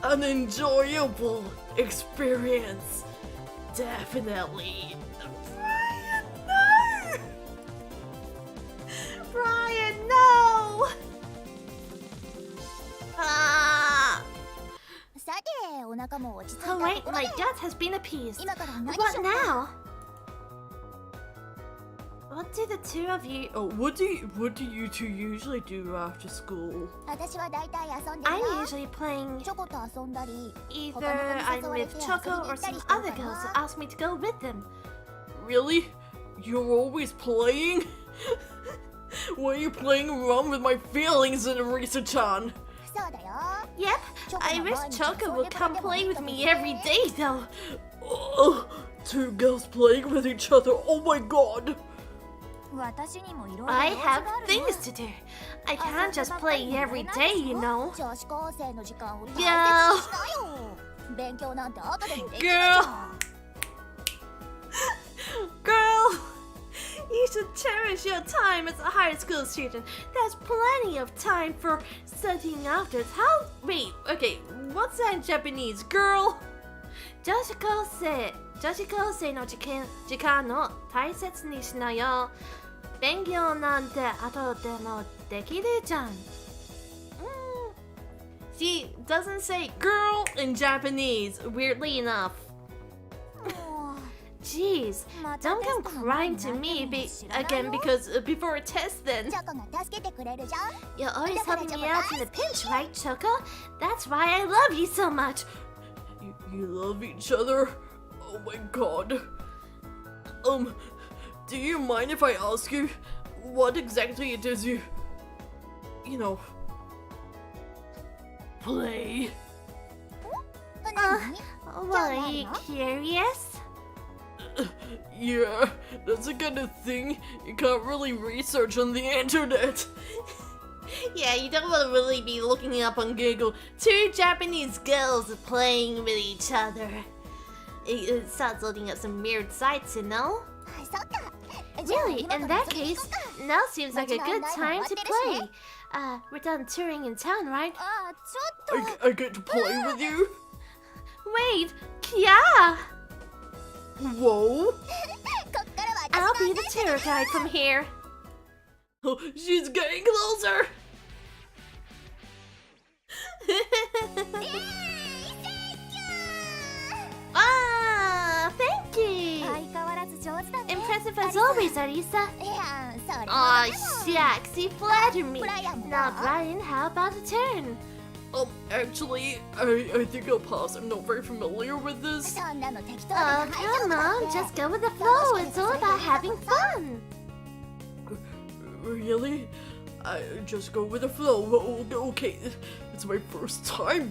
An enjoyable experience. Definitely. Brian, no! Brian, no! Ah! さてお腹も落ち着いた Oh と wait, ころ my で gut has been appeased. 今から何し What ようか now? What do the two of you... Oh, what do you two usually do after school? 私はだいたい遊んでる I'm よ usually playing チョコと遊んだり either I'm with Choco or some other girls that ask me to go with them. Really? You're always playing? Why are you playing around with my feelings, Arisa-chan? そうだよ Yep, I wish Choco would come play with me every day though. Ugh, two girls playing with each other. Oh my god. 私にもいろいろ I 用事 have があるの things to do. I can't just play every day, you know. 女子高生の時間を大切にし Girl. なよ勉強なんて後でもできるじゃん Girl, you should cherish your time as a high school student. There's plenty of time for studying afterwards. How? Wait, okay, what's that in Japanese? Girl? 女子高生の時間を大切にしなよ。勉強なんて後でもできるじゃん。She doesn't say girl in Japanese, weirdly enough. も Jeez, うまた don't テス come トの前 crying に to 泣い me てるの知らない again よ because before a test then. チョコが助けてくれるじゃん You're always helping me out in a pinch, right, Choco? That's why I love you so much. You love each other? Oh my god. Do you mind if I ask you what exactly it is you know, play? 何 Well, are you curious? Yeah, that's the kind of thing you can't really research on the internet. Yeah, you don't want to really be looking up on Google. Two Japanese girls playing with each other. It starts loading up some weird sites, you know? あそっかじゃあ Really, 今 in から that 遊びに case, 行こうか now seems like a good time to play. あ We're done touring in town, right? ちょっと I get to play with you? Wait, Kia! Whoa. こっからは I'll 私 be が the tour guide from here. Oh, she's getting closer. Ah, thank you. 相変わらず上手だね Impressive as always, Arisa. いやそれ Aw, も shucks, you flatter me. Brian, Now, huh? Brian, how about a turn? Actually, I think I'll pass. I'm not very familiar with this. そんなの適当 Oh, に入っちゃう come から on, ね just go with the flow. It's all about having fun. Really? I just go with the flow. Okay, it's my first time.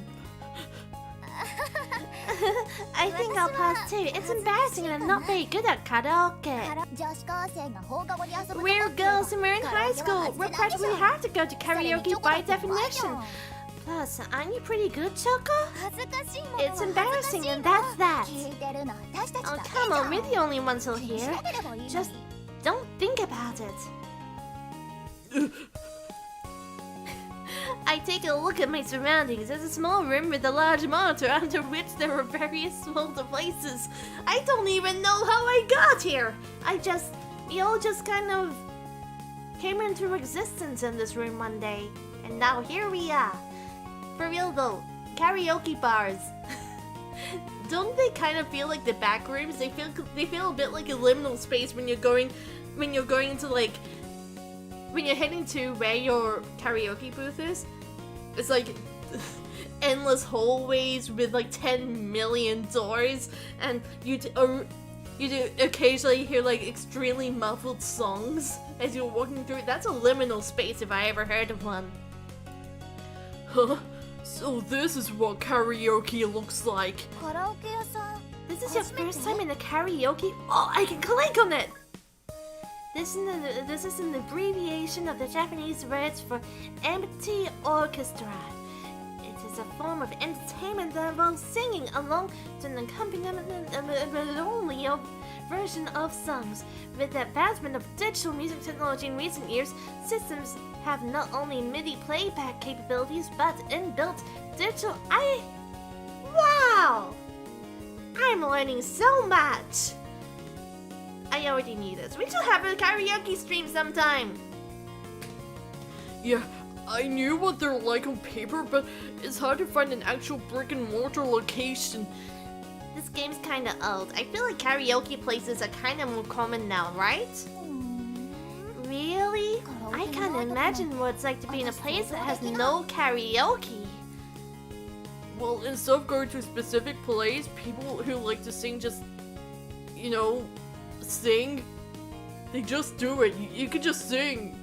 I think I'll pass too. It's embarrassing and I'm not very good at karaoke. 女子高生が放課後に遊ぶとこ We're っていうの girls and we're in high school. We're practically have to go to それにチ karaoke ョコだ by って怖いじゃ definition. ん Plus, aren't you pretty good, Choco? 恥ずかしいものは It's 恥ずかしい embarrassing の and that's that. 聞いてるの私たち Oh, だけ come じゃ on, ん we're the only ones who'll 気にし hear. なければいいのに Just don't think about it. I take a look at my surroundings. There's a small room with a large monitor under which there are various small devices. I don't even know how I got here. We all just kind of came into existence in this room one day. And now here we are. For real though, karaoke bars. Don't they kind of feel like the back rooms? They feel a bit like a liminal space when you're going into like when you're heading to where your karaoke booth is. It's like endless hallways with like 10 million doors, and you do occasionally hear like extremely muffled songs as you're walking through. That's a liminal space if I ever heard of one. Huh? So this is what karaoke looks like. カラオケ屋さん This is your first time in a karaoke? Oh, I can click on it! This is an abbreviation of the Japanese words for empty orchestra. It is a form of entertainment that involves singing along to an accompaniment only of version of songs. With the advancement of digital music technology in recent years, systems have not only MIDI playback capabilities but inbuilt digital. Wow! I'm learning so much! I already knew this. We should have a karaoke stream sometime! Yeah, I knew what they're like on paper, but it's hard to find an actual brick and mortar location. This game's kinda old. I feel like karaoke places are kinda more common now, right? Really? I can't imagine what it's like to be in a place that has no karaoke. Well, instead of going to a specific place, people who like to sing just, you know, sing. They just do it. You can just sing.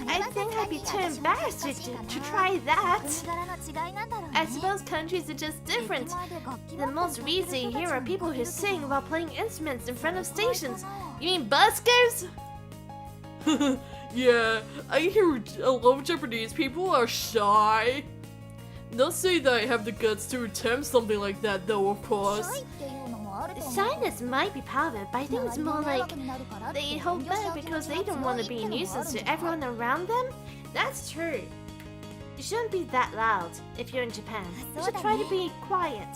I think I'd be too embarrassed to try that. I suppose countries are just different. The most we see here are people who sing while playing instruments in front of stations. You mean buskers? Yeah, I hear a lot of Japanese people are shy. Not say that I have the guts to attempt something like that though, of course. Shyness might be part of it, but I think it's more like they hold back because they don't want to be a nuisance to everyone around them. That's true. You shouldn't be that loud if you're in Japan. You should try to be quiet.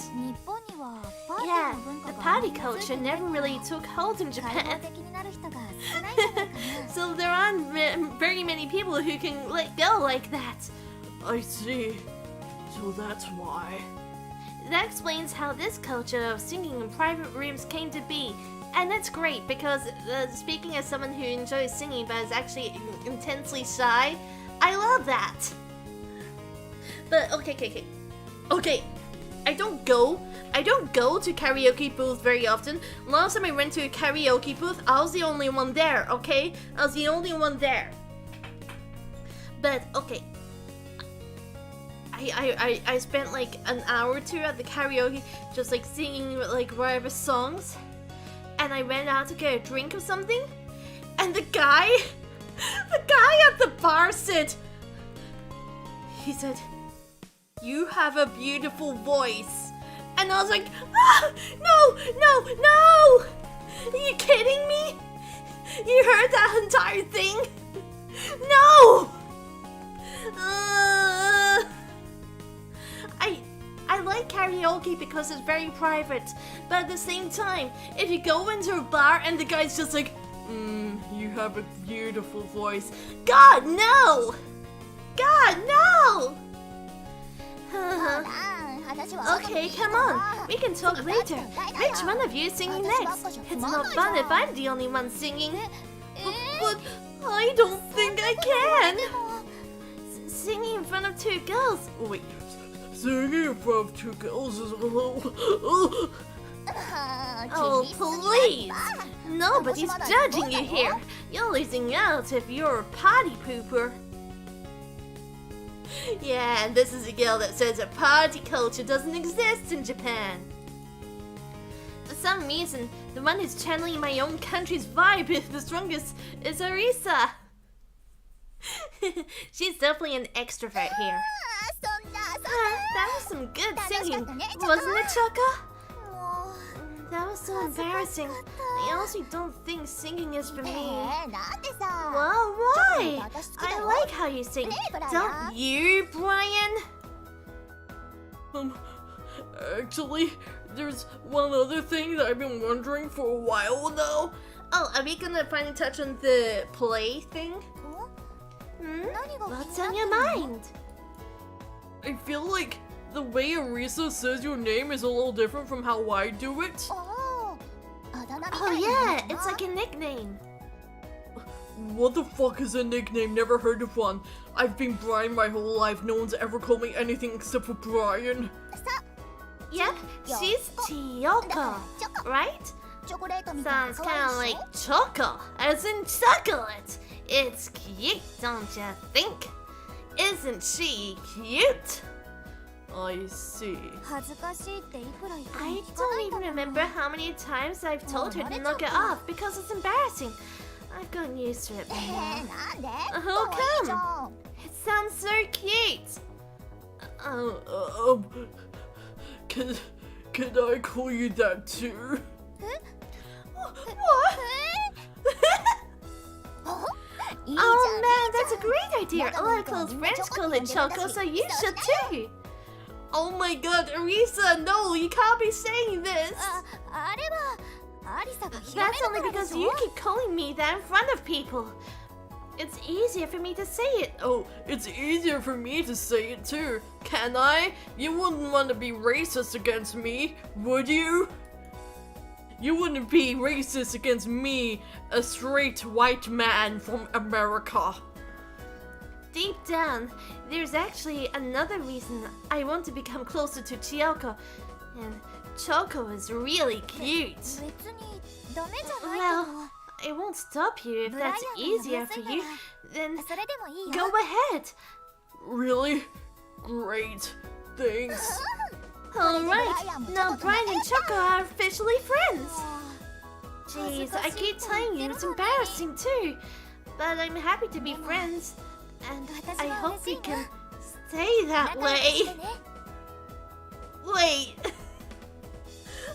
Yeah, the party culture never really took hold in Japan. So there aren't very many people who can let go like that. I see. So that's why. That explains how this culture of singing in private rooms came to be. And that's great because speaking as someone who enjoys singing but is actually intensely shy, I love that. But okay. I don't go to karaoke booths very often. Last time I went to a karaoke booth, I was the only one there, okay? I was the only one there. But okay. I spent like an hour or two at the karaoke just like singing like whatever songs, and I went out to get a drink or something, and the guy at the bar said, he said, "You have a beautiful voice," and I was like, no, are you kidding me? You heard that entire thing? No! I like karaoke because it's very private, but at the same time, if you go into a bar and the guy's just like, you have a beautiful voice. God, no! God, no! Okay, come on. We can talk later. Which one of you is singing next? It's not fun if I'm the only one singing. But I don't think I can. Singing in front of two girls. Wait. Singing in front of two girls is a little... Oh, please! Nobody's judging you here. You're losing out if you're a party pooper. Yeah, and this is a girl that says a party culture doesn't exist in Japan. For some reason, the one who's channeling my own country's vibe is the strongest is Arisa. She's definitely an extrovert here. That was some good singing, wasn't it, Chaka? That was so embarrassing. I honestly don't think singing is for me. Well, why? I like how you sing. Don't you, Brian? Actually, there's one other thing that I've been wondering for a while now. Oh, are we gonna finally touch on the play thing? What's on your mind? I feel like the way Arisa says your name is a little different from how I do it. Oh yeah, it's like a nickname. What the fuck is a nickname? Never heard of one. I've been Brian my whole life. No one's ever called me anything except for Brian. Yep, she's Chiyoko, right? チョコレートみたいな Sounds 可愛 kind of い like でしょ choco, as in chocolate. It's cute, don't you think? Isn't she cute? I see. 恥ずかしいっていくら言っても I 聞かない don't んだ even もん remember how many times I've told her to knock it off because it's embarrassing. I've gotten used to it by now. なんで How 可愛いじゃん It sounds so cute. Can I call you that too? What? いいじゃん Oh man, that's a いい great idea. じゃん A lot of close friends call it choco, so you should too. Oh my god, Arisa, no, you can't be saying this. あれはアリサが広 That's め only るからで because しょ you keep calling me that in front of people. It's easier for me to say it. Oh, it's easier for me to say it too. Can I? You wouldn't want to be racist against me, would you? You wouldn't be racist against me, a straight white man from America. Deep down, there's actually another reason I want to become closer to Chiyoko. And Choco is really cute. 別にダメじゃない Well, I won't stop you if that's easier for you. け Then どそれでもいい go よ ahead. Really? Great. Thanks. Alright, now Brian and Choco are officially friends. Jeez, I keep telling you it's embarrassing too. But I'm happy to be friends. And I hope we can stay that 仲良くし way. てね Wait.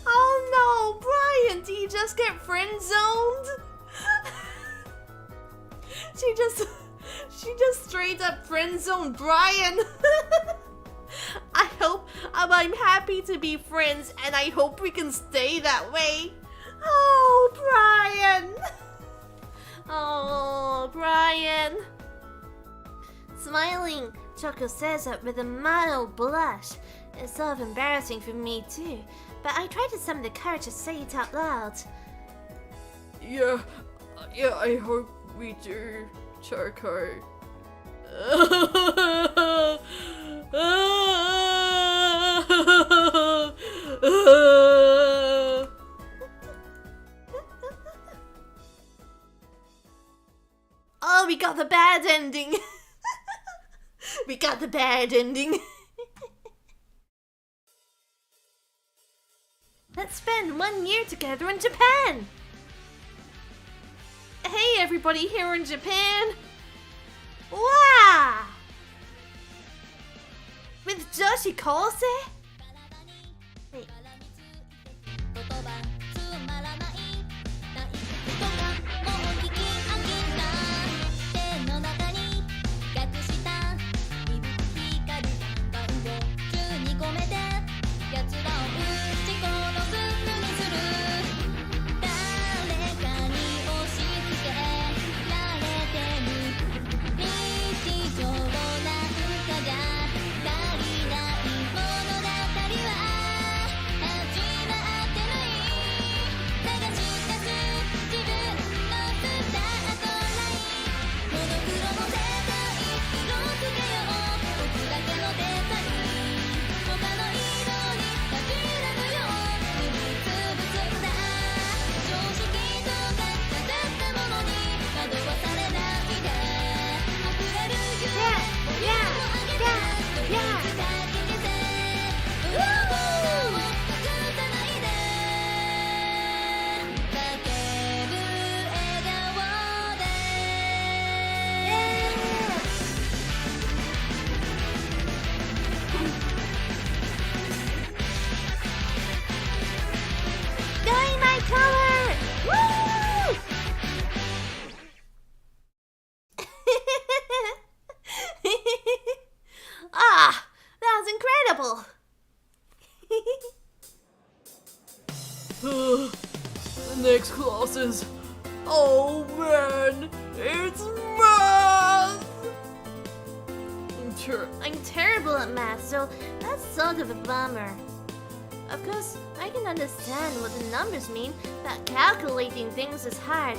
Oh no, Brian, do you just get friend zoned? she just straight up friend zoned Brian. I'm happy to be friends and I hope we can stay that way. Oh, Brian. Oh, Brian. Smiling, Choco says it with a mild blush. It's sort of embarrassing for me too, but I try to summon the courage to say it out loud. Yeah, I hope we do, Choco. Oh, we got the bad ending. We got the bad ending. Let's spend 1 year together in Japan. Hey, everybody here in Japan. Wow! With Joshi Kose? Wait. 言葉つまらないないことがもう聞き飽きた手の中に隠した鈍く光る願を宙に込めて奴らを撃ち殺すにする誰かに押し付けられてる日常なんかじゃ足りない物語は始まってない流し出す自分のスタートラインモノクロの世界色付けよう僕だけのデザイン他の色に紛れぬよう塗りつぶすんだ常識とか飾ったものに惑わされないで溢れる夢ボリュームを上げてドリンクだけ消せ裏のものを隠さないで叫ぶ笑顔でGoing my color! Woo! Ah, that was incredible! The next class is... Oh man, it's math! I'm terrible at math, so that's sort of a bummer. Of course, I can understand what the numbers mean, but calculating things is hard.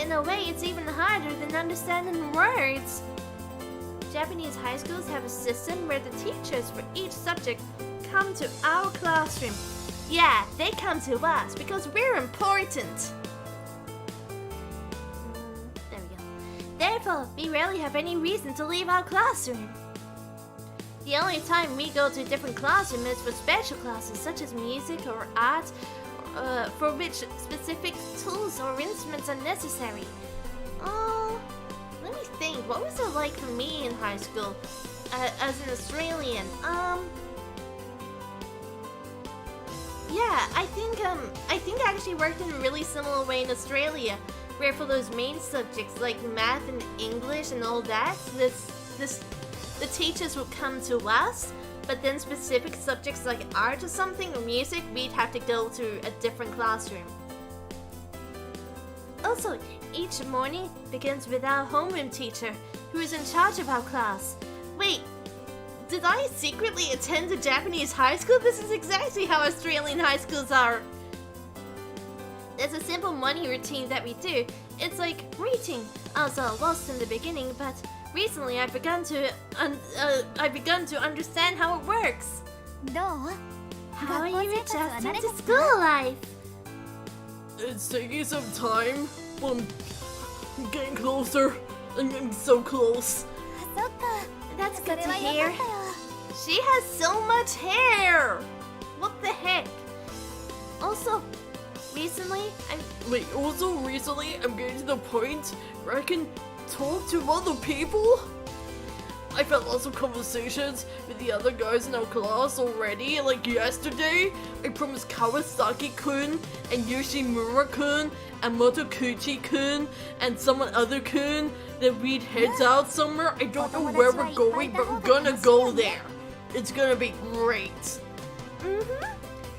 In a way, it's even harder than understanding words. Japanese high schools have a system where the teachers for each subject come to our classroom. Yeah, they come to us because we're important. There we go. Therefore, we rarely have any reason to leave our classroom. The only time we go to a different classroom is for special classes such as music or art, for which specific tools or instruments are necessary. Oh, let me think. What was it like for me in high school as an Australian? Yeah, I think I actually worked in a really similar way in Australia, where for those main subjects like math and English and all that, the teachers would come to us, but then specific subjects like art or something or music, we'd have to go to a different classroom. Also, each morning begins with our homeroom teacher, who is in charge of our class. Wait, did I secretly attend a Japanese high school? This is exactly how Australian high schools are. There's a simple morning routine that we do. It's like reading. I was lost in the beginning, but recently I've begun to understand how it works. どう How are 学校 you 生活は慣れ adjusting て to きた school life? It's taking some time, but I'm getting closer. I'm getting so close. そっか That's そ good れ to はよ hear. かったよ She has so much hair. What the heck? Also, recently Wait, also recently I'm getting to the point where I can talk to other people. I've had lots of conversations with the other guys in our class already, like yesterday. I promised Kawasaki-kun and Yoshimura-kun and Motokuchi-kun and someone other-kun that we'd head out somewhere. I don't know where we're going, but we're gonna go there. It's gonna be great.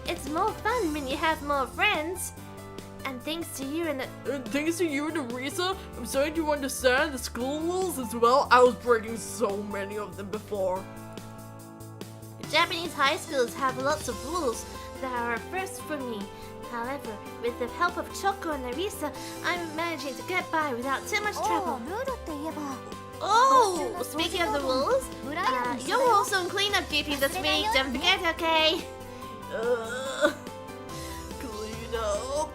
it's more fun when you have more friends. And thanks to you and Thanks to you and Arisa, I'm starting to understand the school rules as well. I was breaking so many of them before. Japanese high schools have lots of rules that are a first for me. However, with the help of Choco and Arisa, I'm managing to get by without too much お trouble. うルールって言えば Oh, speaking of the rules, ブライアンにした you're よ also on cleanup duty this week. Don't forget, okay? Clean up.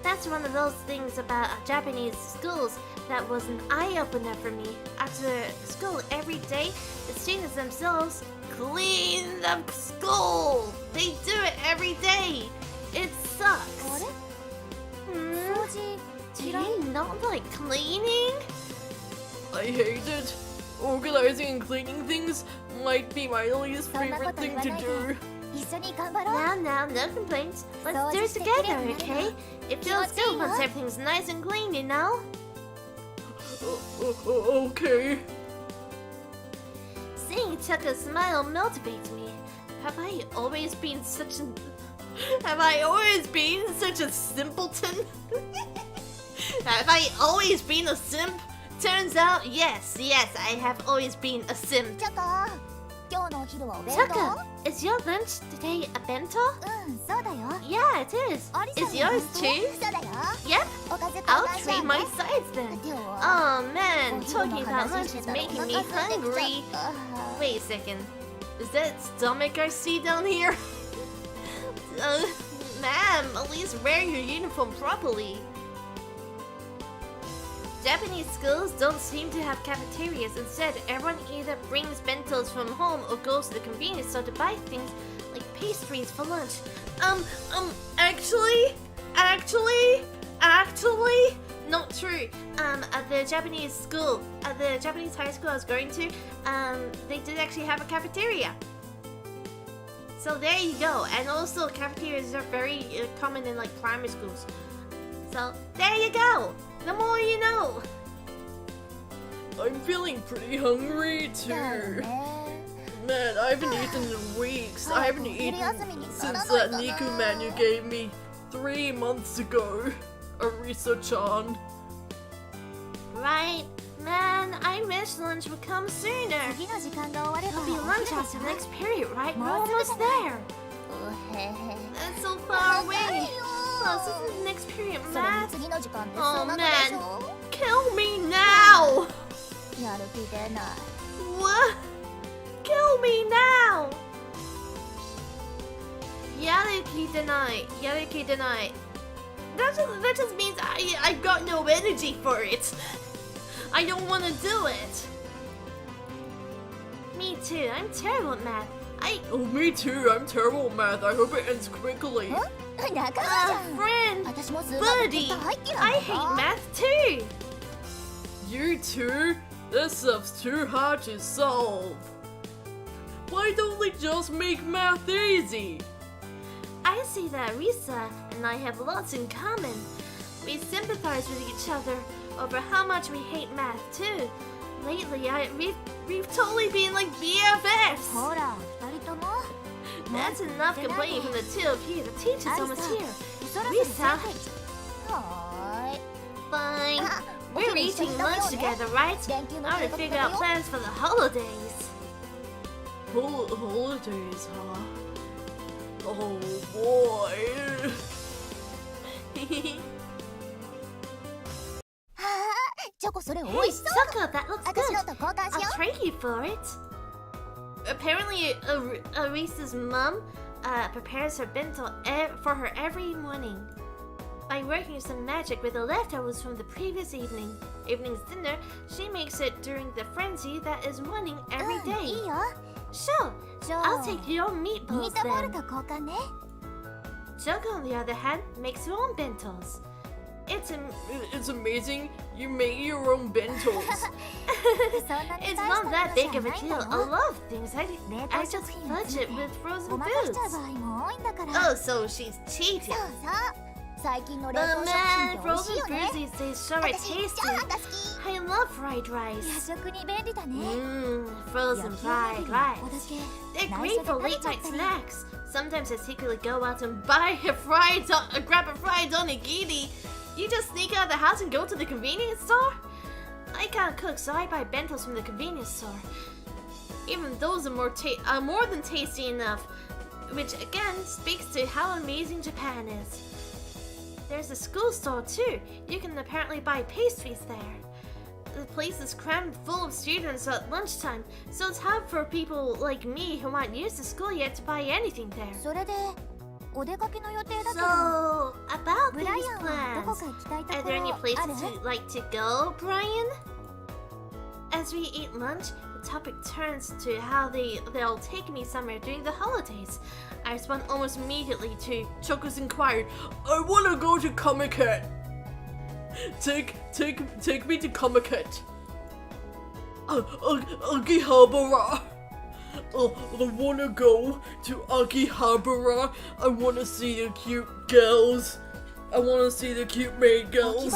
That's one of those things about Japanese schools that was an eye-opener for me. After school every day, the students themselves clean the school. They do it every day. It あ sucks. れ Hmm? 掃除 Do 嫌い you not like cleaning? I hate it. Organizing and cleaning things might be my least そんなこ favorite と言 thing わ to ないで do. 一緒に頑張ろう Now, no complaints. Let's So do it just together, take it in, okay? It feels What's good in, once huh? everything's nice and clean, you know? Okay. Seeing Chucka's smile motivates me. Have I always been such a simpleton? Have I always been a simp? Turns out, yes, I have always been a simp. チョコ今日のお昼はお弁当 Chukka, is your lunch today a bento? うんそうだよ Yeah, it is. アリさん Is の yours 弁当 too? そうだよ Yep. おかず交 I'll 換しよ trade う my ね sides then. でも Oh お man, 昼 talking の about 話 lunch して is たらお making me 腹空いてきちゃ hungry. うあ Wait a second. Is that stomach I see down here? Ma'am, at least wear your uniform properly. Japanese schools don't seem to have cafeterias. Instead, everyone either brings bentos from home or goes to the convenience store to buy things like pastries for lunch. Actually, not true. At the Japanese school, at the Japanese high school I was going to, they did actually have a cafeteria. So there you go. And also, cafeterias are very common in like primary schools. So there you go. The more you know. I'm feeling pretty hungry だよ too. ね Man, I haven't eaten in weeks. I haven't eaten since that Niku man you gave me 3 months ago. Arisa-chan. Right? Man, I wish lunch would come sooner. 次の時間が終われば It'll be お lunch 昼で after し the ょ next period, right? We're もうすぐ almost じゃない there. うへへ That's so far away. Plus, this is the next period, それに Matt. 次の時間って Oh, そうなのでしょ Kill me now! やる気出ない What? Kill me now! Yaruki deny. That just means I've got no energy for it. I don't want to do it. Me too. I'm terrible at math. Oh, me too. I'm terrible at math. I hope it ends quickly. Friend, buddy, I hate math too. You too? This stuff's too hard to solve. Why don't we just make math easy? I see that Risa and I have lots in common. We sympathize with each other over how much we hate math too. Lately, we've totally been like BFFs. That's enough complaining from the two of you. The teacher's almost here. Risa, fine. We're eating lunch together, right? I want to figure out plans for the holidays. Holidays, huh? Oh boy. Choco, that looks good. I'll trade you for it. Apparently, Arisa's mom prepares her bento for her every morning. By working some magic with the leftovers from the previous evening's dinner, she makes it during the frenzy that is running every day. Sure, I'll take your meatballs then. Choco, on the other hand, makes her own bentos. It's amazing you make your own bentos. It's not that big of a deal. A lot of things I just fudge it with frozen foods. Oh, so she's cheating. But man, frozen foods these days sure are tasty. I love fried rice. Frozen fried rice. They're great for late night snacks. Sometimes I secretly go out and grab a fried onigiri. You just sneak out of the house and go to the convenience store? I can't cook, so I buy bentos from the convenience store. Even those are more than tasty enough, which again speaks to how amazing Japan is. There's a school store too. You can apparently buy pastries there. The place is crammed full of students at lunchtime, so it's hard for people like me who aren't used to school yet to buy anything there. So, about these plans, are there any places you'd like to go, Brian? As we eat lunch, the topic turns to how they'll take me somewhere during the holidays. I respond almost immediately to Choco's inquiry. I wanna go to Comic-Con. Take me to Comic-Con. Akihabara. I wanna go to Akihabara. I wanna see the cute girls. I wanna see the cute maid girls.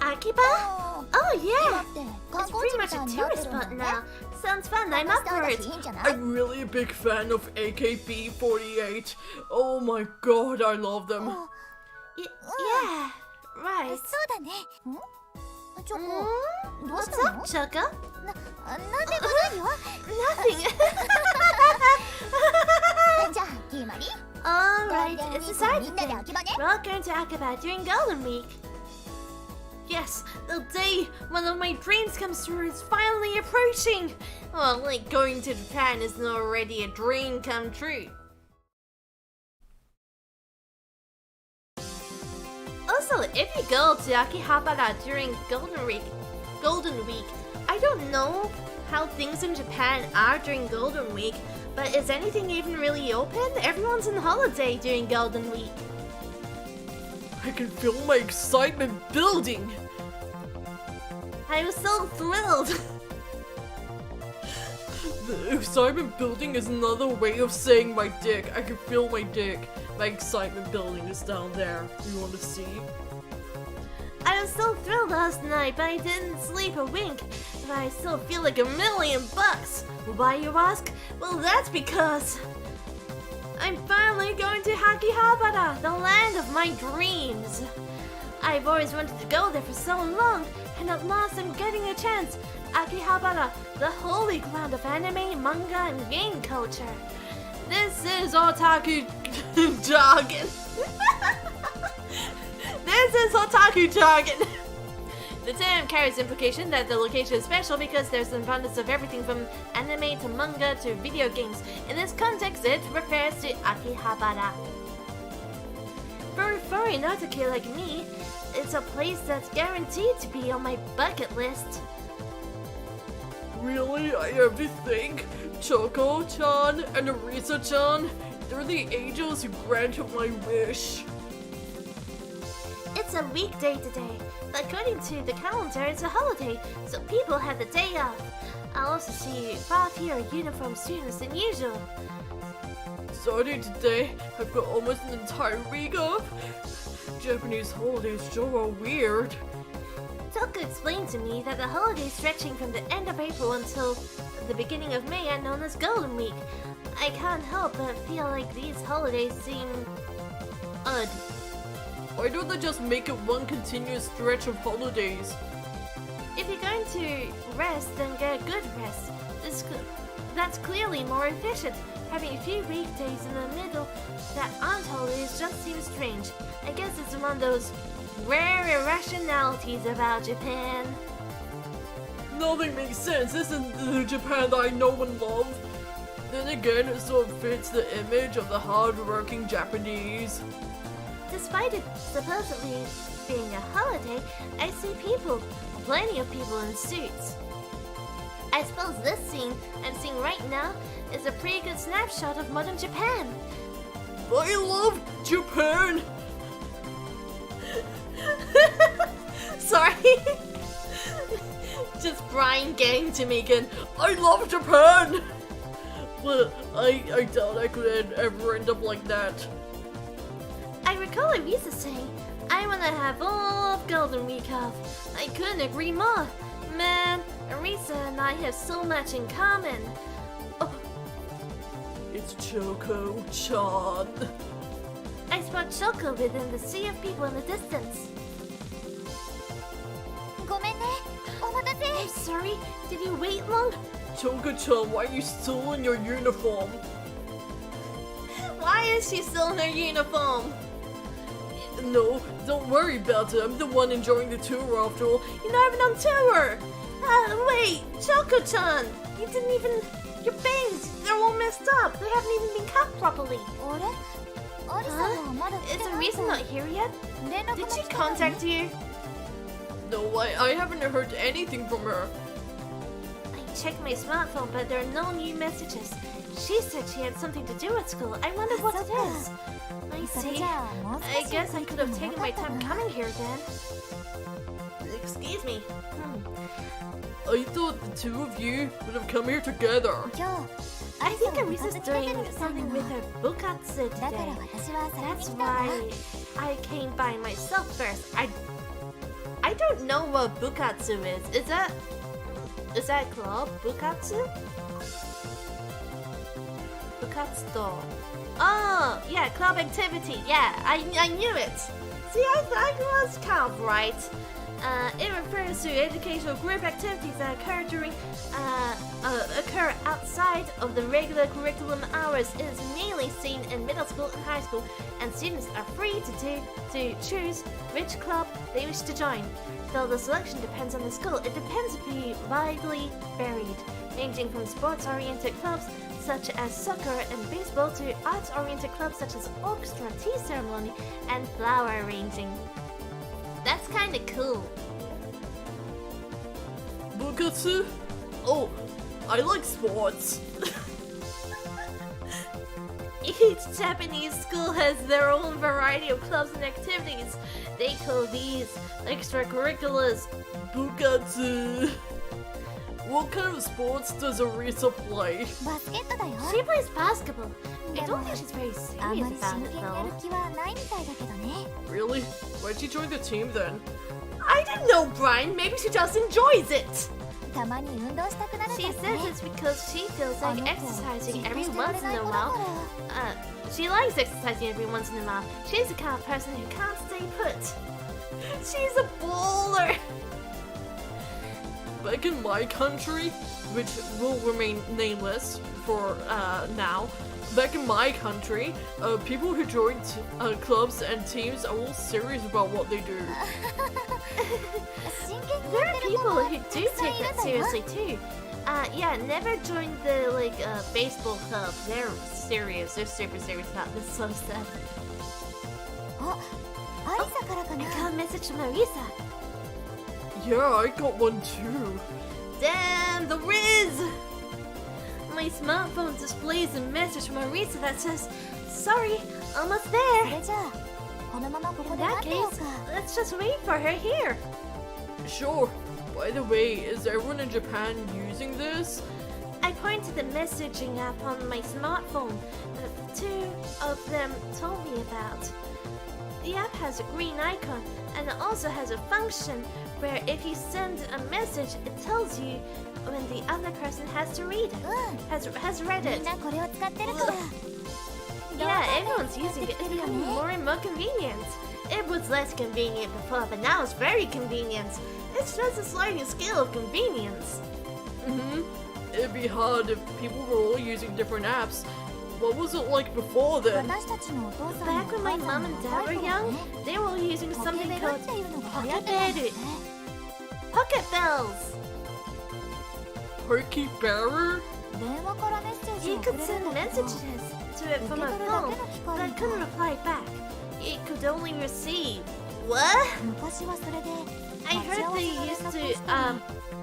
Akiba? Oh yeah! It's pretty much a tourist spot now. Sounds fun, I'm up for it. I'm really a big fan of AKB48. Oh my god, I love them. Yeah, right. What's up, Choco? Nothing. Alright, it's decided then. We're all going to Akiba during Golden Week. Yes, the day one of my dreams comes true is finally approaching. Well, like going to Japan isn't already a dream come true. Also, if you go to Akihabara during Golden Week, I don't know how things in Japan are during Golden Week, but is anything even really open? Everyone's on holiday during Golden Week. I can feel my excitement building. I was so thrilled. The excitement building is another way of saying my dick. I can feel my dick. My excitement building is down there. You want to see? I was so thrilled last night, but I didn't sleep a wink. But I still feel like $1,000,000. Why, you ask? Well, that's because I'm finally going to Akihabara, the land of my dreams. I've always wanted to go there for so long, and at last I'm getting a chance. Akihabara, the holy ground of anime, manga, and game culture. This is otaku jargon. This is otaku jargon. The term carries implication that the location is special because there's an abundance of everything from anime to manga to video games. In this context, it refers to Akihabara. For a furry nautaki like me, it's a place that's guaranteed to be on my bucket list. Really? I have to think. Choco-chan and Arisa-chan, they're the angels who granted my wish. It's a weekday today. According to the calendar, it's a holiday, so people have the day off. I'll also see far fewer uniform students than usual. Starting today, I've got almost an entire week off. Japanese holidays sure are weird. Toku explained to me that the holidays stretching from the end of April until the beginning of May are known as Golden Week. I can't help but feel like these holidays seem odd. Why don't they just make it one continuous stretch of holidays? If you're going to rest, then get a good rest. That's clearly more efficient. Having a few weekdays in the middle that aren't holidays just seems strange. I guess it's one of those rare irrationalities about Japan. Nothing makes sense. This isn't the Japan that I know and love. Then again, it sort of fits the image of the hard-working Japanese. Despite it supposedly being a holiday, I see people, plenty of people in suits. I suppose this scene I'm seeing right now is a pretty good snapshot of modern Japan. I love Japan! Sorry. Just Brian getting to me again. I love Japan! Well, I doubt I could ever end up like that. I recall Arisa saying, I want to have all of Golden Week off. I couldn't agree more. Man, Arisa and I have so much in common. Oh, It's Choco-chan. I spot Choco within the sea of people in the distance. ごめんねお待た I'm せ sorry, did you wait long? Choco-chan, why are you still in your uniform? Why is she still in her uniform? No, don't worry about it. I'm the one enjoying the tour after all. You're not even on tour! Wait, Choco-chan! You didn't even... Your bangs, they're all messed up. They haven't even been cut properly. あれアリさんはまだ来 Is てない Arisa not here yet? 連絡 Did も she 来てない contact you? No, I haven't heard anything from her. I checked my smartphone, but there are no new messages. She said she had something to do at school. I wonder what it is. I それ see. じゃあもう I 少し guess I could have 遅れて taken も my よかった time かな coming here then. Excuse me. I thought the two of you would have come here together. 今日 I think アリさん Arisa's を部活に出て doing るみたいな something の with her bukatsu だから today. 私は先に That's 来たんだ why I came by myself first. I don't know what bukatsu is. Is that club? Bukatsu? Bukatsu. Oh, yeah, club activity. Yeah, I knew it. See, I was kind of right. It refers to educational group activities that occur outside of the regular curriculum hours. It is mainly seen in middle school and high school, and students are free to choose which club they wish to join. Though the selection depends on the school, it depends to be widely varied, ranging from sports-oriented clubs such as soccer and baseball to arts-oriented clubs such as orchestra, tea ceremony, and flower arranging. That's kinda cool. Bukatsu? Oh, I like sports. Each Japanese school has their own variety of clubs and activities. They call these extracurriculars. Bukatsu. What kind of sports does Arisa play? バスケットだよ She plays basketball. I でも don't think she's very あんま serious り about 真 it 剣にやる though. 気はないみたいだけどね Really? Why'd she join the team then? I don't know, Brian. Maybe she just enjoys it. たまに運動したくなるんだ She って says ね it's because she feels あ like の子じっ exercising と every してら once れ in ない a 子だか while. ら She likes exercising every once in a while. She's the kind of person who can't stay put. She's a baller. Back in my country, which will remain nameless for now, back in my country, people who join clubs and teams are all serious about what they do. 真剣に There や are ってる子 people も who た do くさんい take る that んだよ seriously too. Yeah, never join the baseball club. They're serious. They're super serious about this sort of stuff. あアリサからか I な。 got a message from Marisa. Yeah, I got one too. Damn, the Riz! My smartphone displays a message from Marisa that says, "Sorry, almost そ there." れじゃあこのままここ In で that 待ってよう case, か。 let's just wait for her here. Sure. By the way, is everyone in Japan using this? I pointed the messaging app on my smartphone that the two of them told me about. The app has a green icon and it also has a function where if you send a message, it tells you when the other person has to read it. う Has read ん。み it. んなこれを使ってるから。 Yeah, everyone's using it. It's becoming more and more convenient. It was less convenient before, but now it's very convenient. It's just a sliding scale of convenience. It'd be hard if people were all using different apps. What was it like before then? 私たちのお父さんや Back when お my 母さん mom も and 若 dad い were 頃 young, ね。 they were all using ポケ something ベルっ called ていうのが流行って Pocket たんだよ Bear. ね。 Pocket bells. Perky bearer? 電話からメッセージを You 送 could れる send んだけ messages ど、 to it from a phone, but it couldn't reply back. It could only receive. What? 昔はそれで I 待ち合 heard わ they せが連 used 絡 to をしたり、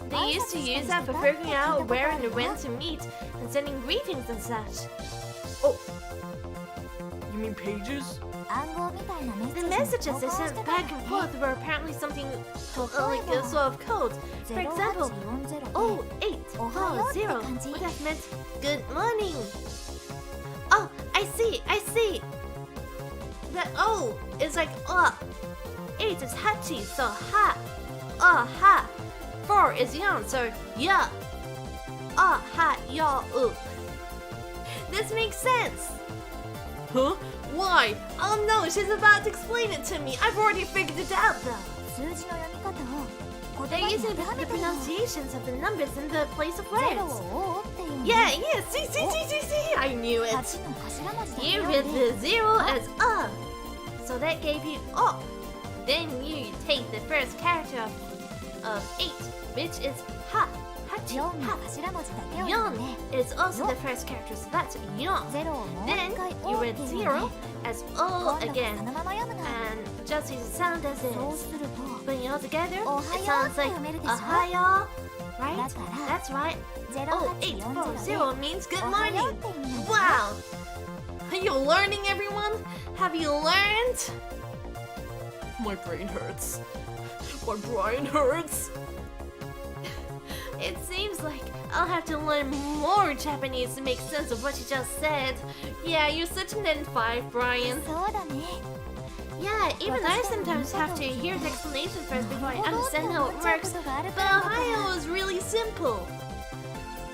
they used to use that for figuring out where and when to meet and sending greetings and such. Oh. You mean pages? 暗号みたいなメッセ The ージ messages に they 交換 sent してたん back だ and ね。 forth were apparently something like a sort of code. For example, 0840 0840 would have meant good morning. Oh, I see. The O is like 8 is hachi, so ha. Ha. 4 is yon, so ya. Ha, ya, This makes sense. Huh? Why? Oh no, she's about to explain it to me. I've already figured it out though. 数字の読み方を They're 言葉に using 当ては the めたよ。 pronunciations of the numbers in the place of ゼロ words. を O っていうの。 Yeah, see, I knew it. 8の頭文字だけ You 読 read んで the zero as so that gave you Then you take the first character of 8, which is ha, hachi, 4の ha. 頭文字だけを読ん Yon で is also the first character, so that's yon. ゼロをもう Then 一回 you O っ read ていう zero のね。 as 今 O 度はそ again, のまま読むの。 and just use the sound as そう is. すると Putting it all together, it Ohayo sounds って like 読めるでしょ。 Ohayo, right? だから That's right. 0840 で 0840 means good おはよ morning. うって意味なんだよ。 Wow! Are you learning, everyone? Have you learned? My brain hurts. My brain hurts. It seems like I'll have to learn more Japanese to make sense of what you just said. Yeah, you're such an N5, Brian. そうだね。 Yeah, even I sometimes have to hear the explanation first before I understand how it works. But Ohio is really simple.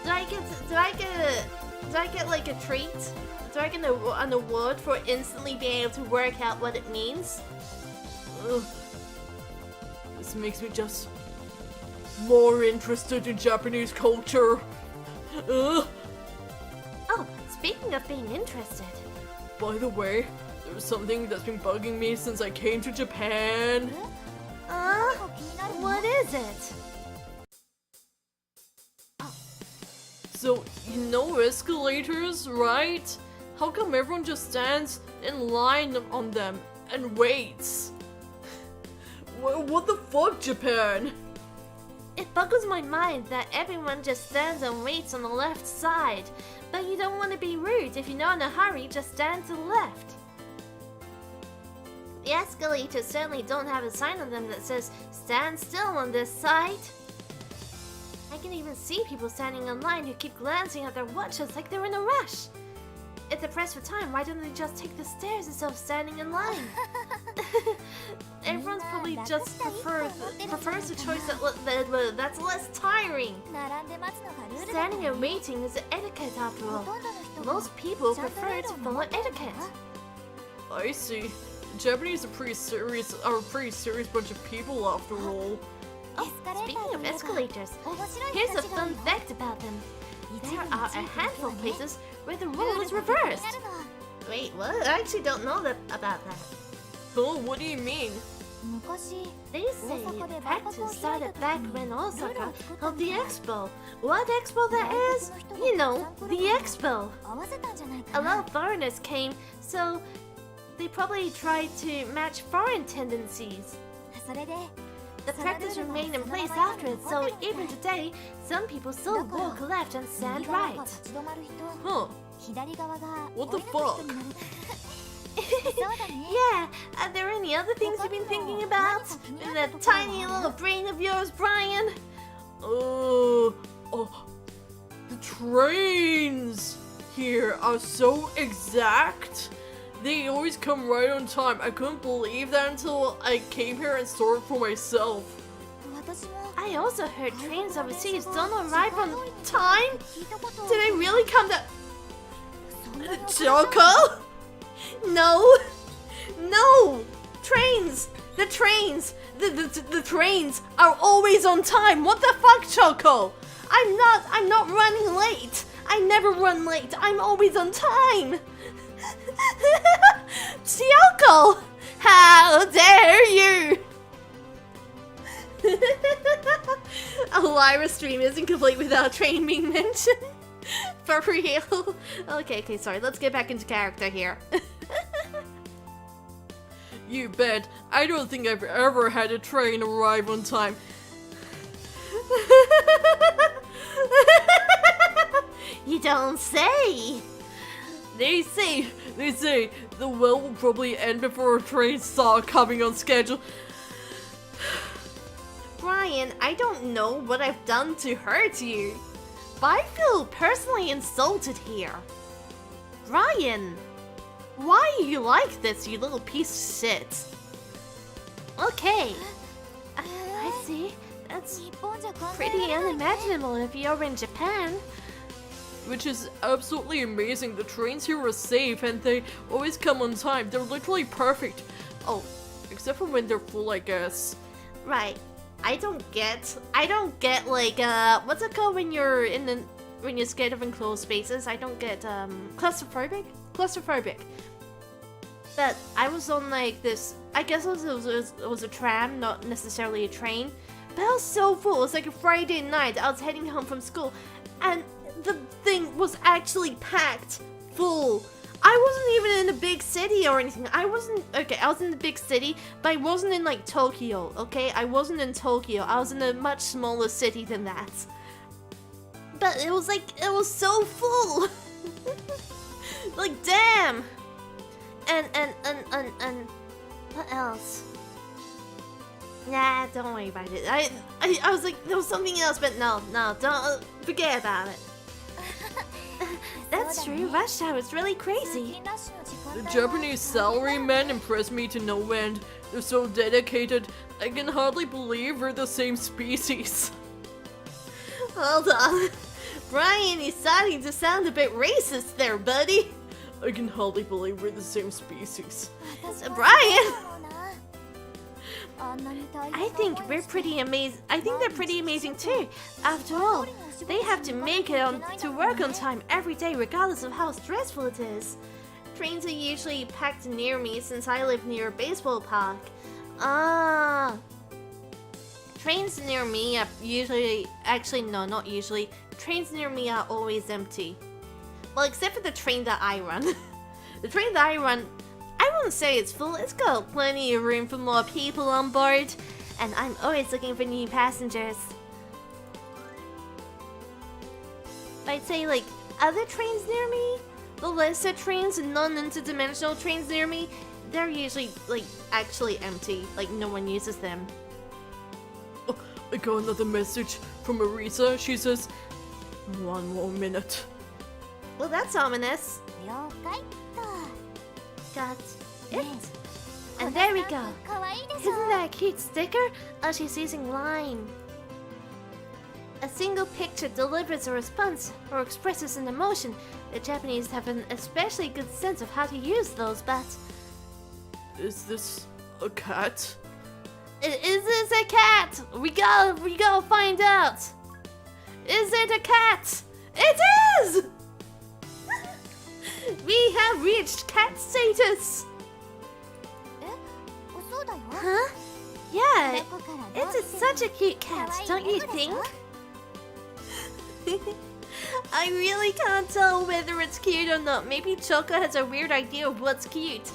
Do I get like a treat? Do I get an award for instantly being able to work out what it means? Ugh. This makes me just more interested in Japanese culture. Ugh. Oh, speaking of being interested. By the way, there's something that's been bugging me since I came to Japan. What is it? So, you know escalators, right? How come everyone just stands in line on them and waits? What the fuck, Japan? It boggles my mind that everyone just stands and waits on the left side. But you don't want to be rude. If you're not in a hurry, just stand to the left. The escalators certainly don't have a sign on them that says, "Stand still" on this side. I can even see people standing in line who keep glancing at their watches like they're in a rush. If they're pressed for time, why don't they just take the stairs instead of standing in line? Everyone's probably just prefers the choice that's less tiring. 並んで待つのがルールだから Standing and waiting is etiquette after ほ all. とんどの人が Most people ちゃんとル prefer ール to を follow 守ってるんだ etiquette. よ。 I see. Japanese are a pretty serious bunch of people after all. Oh, エスカレーター speaking of といえば escalators, 面白い here's a 形があ fun るの。 fact about them. 一 There 部の are 地 a 域だ handful けは of ね、 places where the ルー rule ル is が逆に reversed. なるの。 Wait, what? I actually don't know about that. Huh? What do you mean? 昔 They say 大阪で万博 practice を開い started た back 時に when ルール Osaka を作った held ん the だ。 expo. What expo that is? You know, the expo. 合わせたんじゃない A か lot な。 of foreigners came, so They probably tried to match foreign tendencies. それで The practice remained in place after it, so even today, some people still walk left and stand 右側が right. 立ち止まる人 Huh. 左側が What the 追えない人になるそうだね Yeah, are there any other things you've been thinking about? In that tiny little brain of yours, Brian? Oh, the trains here are so exact. They always come right on time. I couldn't believe that until I came here and saw it for myself. 私も I also heard trains overseas don't arrive on time. 聞いたこと Did I really come to そんなに Choco? No, no. Trains. The trains are always on time. What the fuck, Choco? I'm not running late. I never run late. I'm always on time. Choco, how dare you? A Lyra stream isn't complete without a train being mentioned. For real. Okay, sorry. Let's get back into character here. You bet. I don't think I've ever had a train arrive on time. You don't say. They say the well will probably end before a train start coming on schedule. Brian, I don't know what I've done to hurt you, but I feel personally insulted here. Brian, why are you like this, you little piece of shit? Okay, I see. That's 日本じゃ考え pretty られないね unimaginable if you're in Japan. Which is absolutely amazing. The trains here are safe and they always come on time. They're literally perfect. Oh, except for when they're full, I guess. Right. I don't get like what's it called when you're scared of enclosed spaces? I don't get claustrophobic. But I was on like this. I guess it was a tram, not necessarily a train. But I was so full. It was like a Friday night. I was heading home from school, and the thing was actually packed full. I wasn't even in a big city or anything. I was in the big city, but I wasn't in like Tokyo, okay? I wasn't in Tokyo. I was in a much smaller city than that. But it was so full. Like, damn. And what else? Nah, don't worry about it. I was like, there was something else, but no, don't forget about it. That's true. Rush hour is really 通 crazy. 勤ラッシュの時間 The 帯は Japanese salarymen impress me to no end. They're so dedicated. I can hardly believe we're the same species. Hold on. Brian, you're starting to sound a bit racist there, buddy. I can hardly believe we're the same species. 私は Brian! そうだろうなあんなに大変な I think 思い we're をして pretty amazing. I think they're pretty amazing too. After all, they have to make it on to work on time every day, regardless of how stressful it is. Trains are usually packed near me since I live near a baseball park. Ah. Trains near me are not usually. Trains near me are always empty. Well, except for the train that I run. The train that I run, I won't say it's full. It's got plenty of room for more people on board. And I'm always looking for new passengers. I'd say, like, other trains near me, the lesser trains and non-interdimensional trains near me, they're usually, like, actually empty. Like, no one uses them. Oh, I got another message from Marisa. She says, 1 more minute. Well, that's ominous. 了解と Got it. ね And there we go. かわいいでしょ Isn't that a cute sticker? Oh, she's using lime. A single picture delivers a response or expresses an emotion. The Japanese have an especially good sense of how to use those, but... Is this a cat? Is this a cat? We gotta find out. Is it a cat? It is! We have reached cat status. そうだよ Huh? Yeah, 猫からの it's such a cute cat, don't you think? I really can't tell whether it's cute or not. Maybe Choco has a weird idea of what's cute.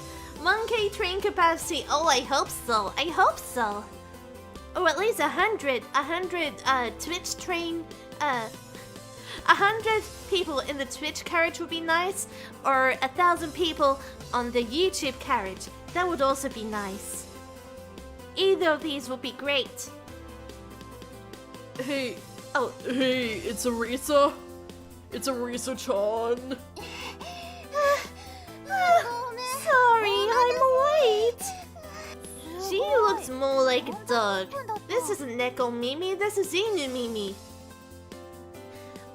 1K train capacity. Oh, I hope so. I hope so. Or at least 100 Twitch train. 100 people in the Twitch carriage would be nice, or 1,000 people on the YouTube carriage. That would also be nice. Either of these would be great. Hey, Oh, hey, it's Arisa. It's Arisa-chan. sorry, I'm late. She looks more like a dog. This isn't Neko Mimi, this is Inu Mimi.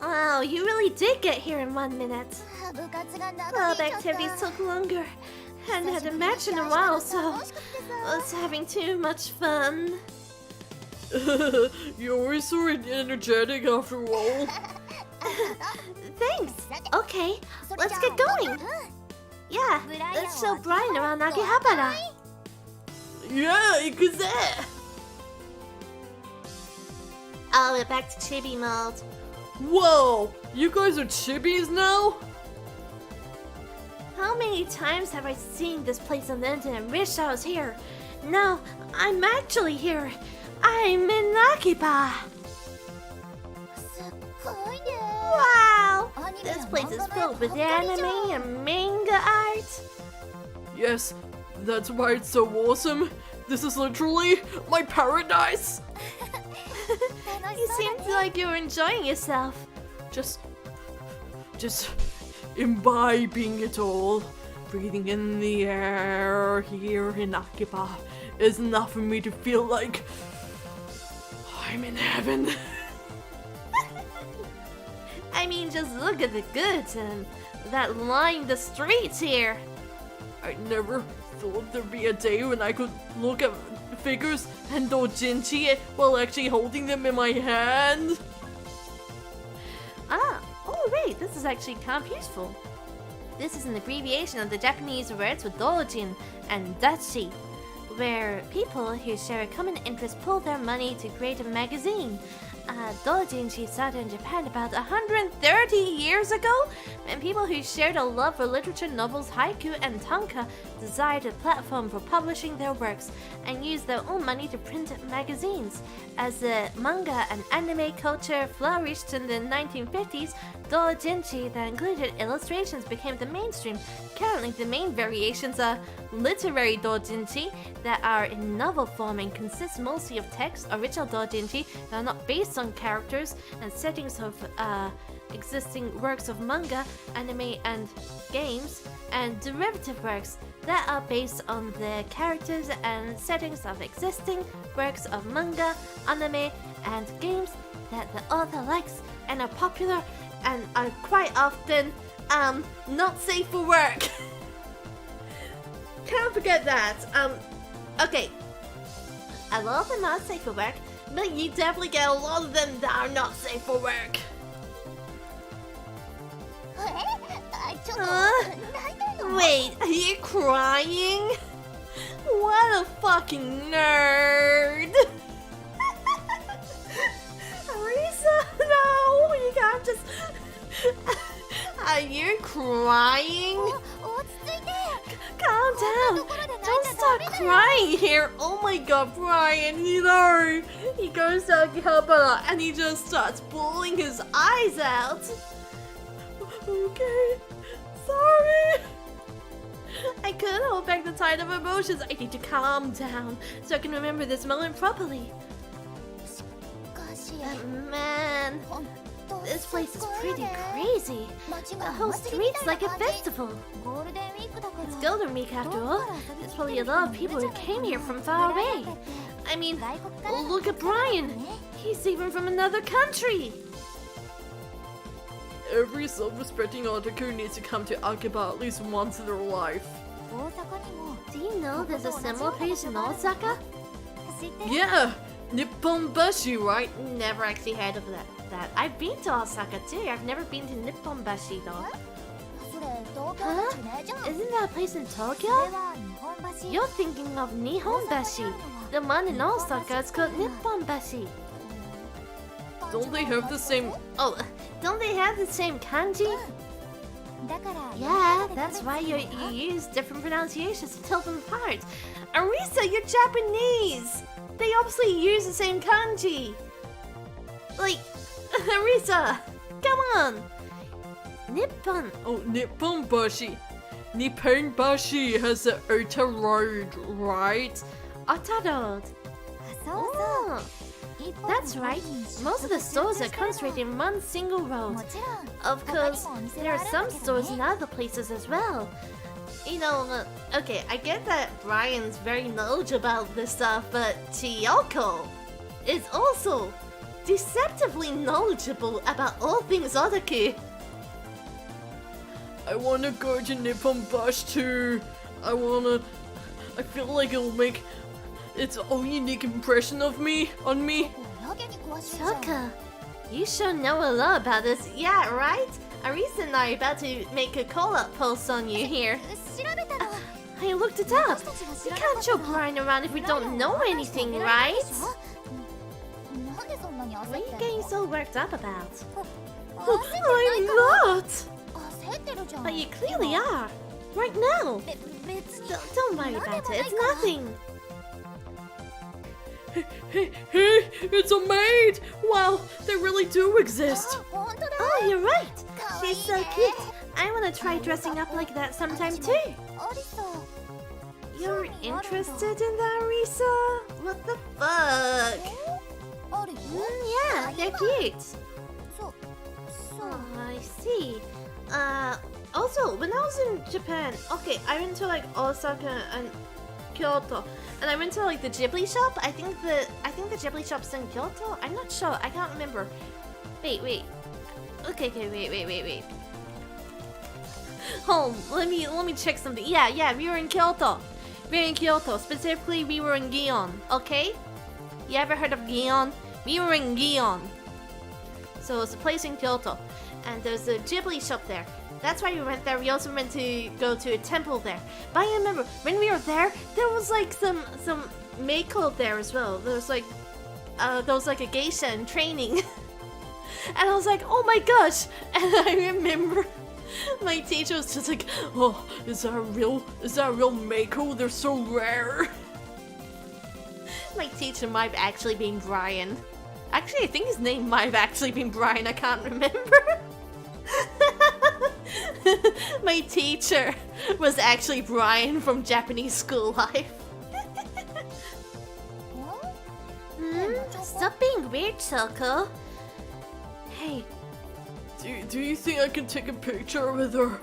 Wow, you really did get here in 1 minute. Well, the activities took longer. Hadn't had a match in a while, so I was having too much fun. You're always so energetic after all. Thanks. Okay, let's get going. Yeah, let's show Brian around Akihabara. Yeah, ikuze! Oh, we're back to chibi mode. Whoa, you guys are chibis now? How many times have I seen this place on the internet and wished I was here? No, I'm actually here. I'm in Akiba. Wow! This place is filled with anime and manga art. Yes, that's why it's so awesome. This is literally my paradise. You seem like you're enjoying yourself. Just imbibing it all. Breathing in the air here in Akiba is enough for me to feel like I'm in heaven. I mean, just look at the goods and that line the streets here. I never thought there'd be a day when I could look at figures and doujinshi while actually holding them in my hand. Oh wait, this is actually kind of useful. This is an abbreviation of the Japanese words for doujin and dachi, where people who share a common interest pool their money to create a magazine. Doujinshi started in Japan about 130 years ago, and people who shared a love for literature, novels, haiku, and tanka desired a platform for publishing their works and used their own money to print magazines. As the manga and anime culture flourished in the 1950s, doujinshi that included illustrations became the mainstream. Currently, the main variations are literary doujinshi that are in novel form and consist mostly of text, original doujinshi that are not based on characters and settings of existing works of manga, anime, and games, and derivative works that are based on the characters and settings of existing works of manga, anime, and games that the author likes and are popular and are quite often not safe for work. Can't forget that. Okay. A lot of them are safe for work, but you definitely get a lot of them that are not safe for work. Wait, are you crying? What a fucking nerd! Arisa, no, you can't just... Are you crying? Calm down. Don't start crying here. Oh my god, Brian, you know. He goes to Akihabara and he just starts bawling his eyes out. Okay, sorry. I couldn't hold back the tide of emotions. I need to calm down so I can remember this moment properly. Man, this place is pretty crazy. The whole street's like a festival. It's Golden Week after all. There's probably a lot of people who came here from far away. I mean, look at Brian. He's even from another country. Every self-respecting otaku needs to come to Akiba at least once in their life. Do you know there's a similar place in Osaka? Yeah, Nipponbashi, right? Never actually heard of that. I've been to Osaka too. I've never been to Nipponbashi though. Huh? Isn't that a place in Tokyo? You're thinking of Nihonbashi. The one in Osaka is called Nipponbashi. Don't they have the same... Oh, don't they have the same kanji? Yeah, that's why you use different pronunciations to tell them apart. Arisa, you're Japanese! They obviously use the same kanji! Like, Arisa, come on! Nippon. Oh, Nippon Bashi. Nippon Bashi has the Ota Road, right? Ota Road. Oh, that's right. Most of the stores are concentrated in one single road. Of course, there are some stores in other places as well. You know, okay, I get that Brian's very knowledgeable about this stuff, but Chiyoko is also deceptively knowledgeable about all things otaku. I wanna go to Nippon Bash too. I feel like it'll make its own unique impression of me, on me. Chaka, you sure know a lot about this. Yeah, right? Arisa and I are about to make a call-out post on you here. I looked it up. We can't show Brian around if we don't know anything, right? What are you getting so worked up about? I'm not! But you clearly are. Right now. Don't worry about it. It's nothing. Hey, it's a maid! Wow, they really do exist. Oh, you're right. She's so cute. I want to try dressing up like that sometime too. You're interested in that, Arisa? What the fuck? Yeah, they're cute. Oh, I see. Also, when I was in Japan, okay, I went to like Osaka and Kyoto, and I went to like the Ghibli shop. I think the Ghibli shop's in Kyoto. I'm not sure. I can't remember. Wait. Okay, wait. Hold, let me check something. Yeah, we were in Kyoto. Specifically, we were in Gion. Okay? You ever heard of Gion? We were in Gion. So it's a place in Kyoto, and there's a Ghibli shop there. That's why we went there. We also went to go to a temple there. But I remember when we were there was like some Meiko there as well. There was like a geisha in training. And I was like, oh my gosh! And I remember my teacher was just like, oh, is that a real Meiko? They're so rare. My teacher might have actually been Brian. Actually, I think his name might have actually been Brian. I can't remember. My teacher was actually Brian from Japanese School Life. Stop being weird, Choco. Hey. Do you think I can take a picture with her?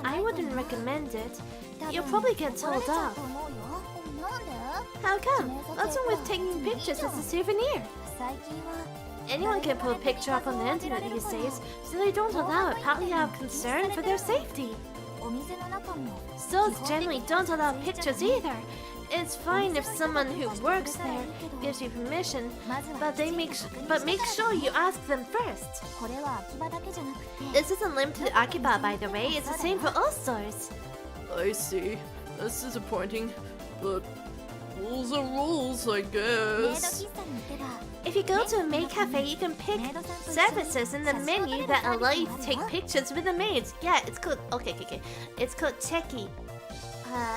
I wouldn't recommend it. You'll probably get told off. How come? What's wrong with taking pictures as a souvenir? Anyone can put a picture up on the internet these days, so they don't allow it partly out of concern for their safety. Stores generally don't allow pictures either. It's fine if someone who works there gives you permission, but make sure you ask them first. This isn't limited to Akiba, by the way. It's the same for all stores. I see. That's disappointing, but rules are rules, I guess. If you go to a maid cafe, you can pick services in the menu that allow you to take pictures with the maids. Yeah, it's called It's called Cheki.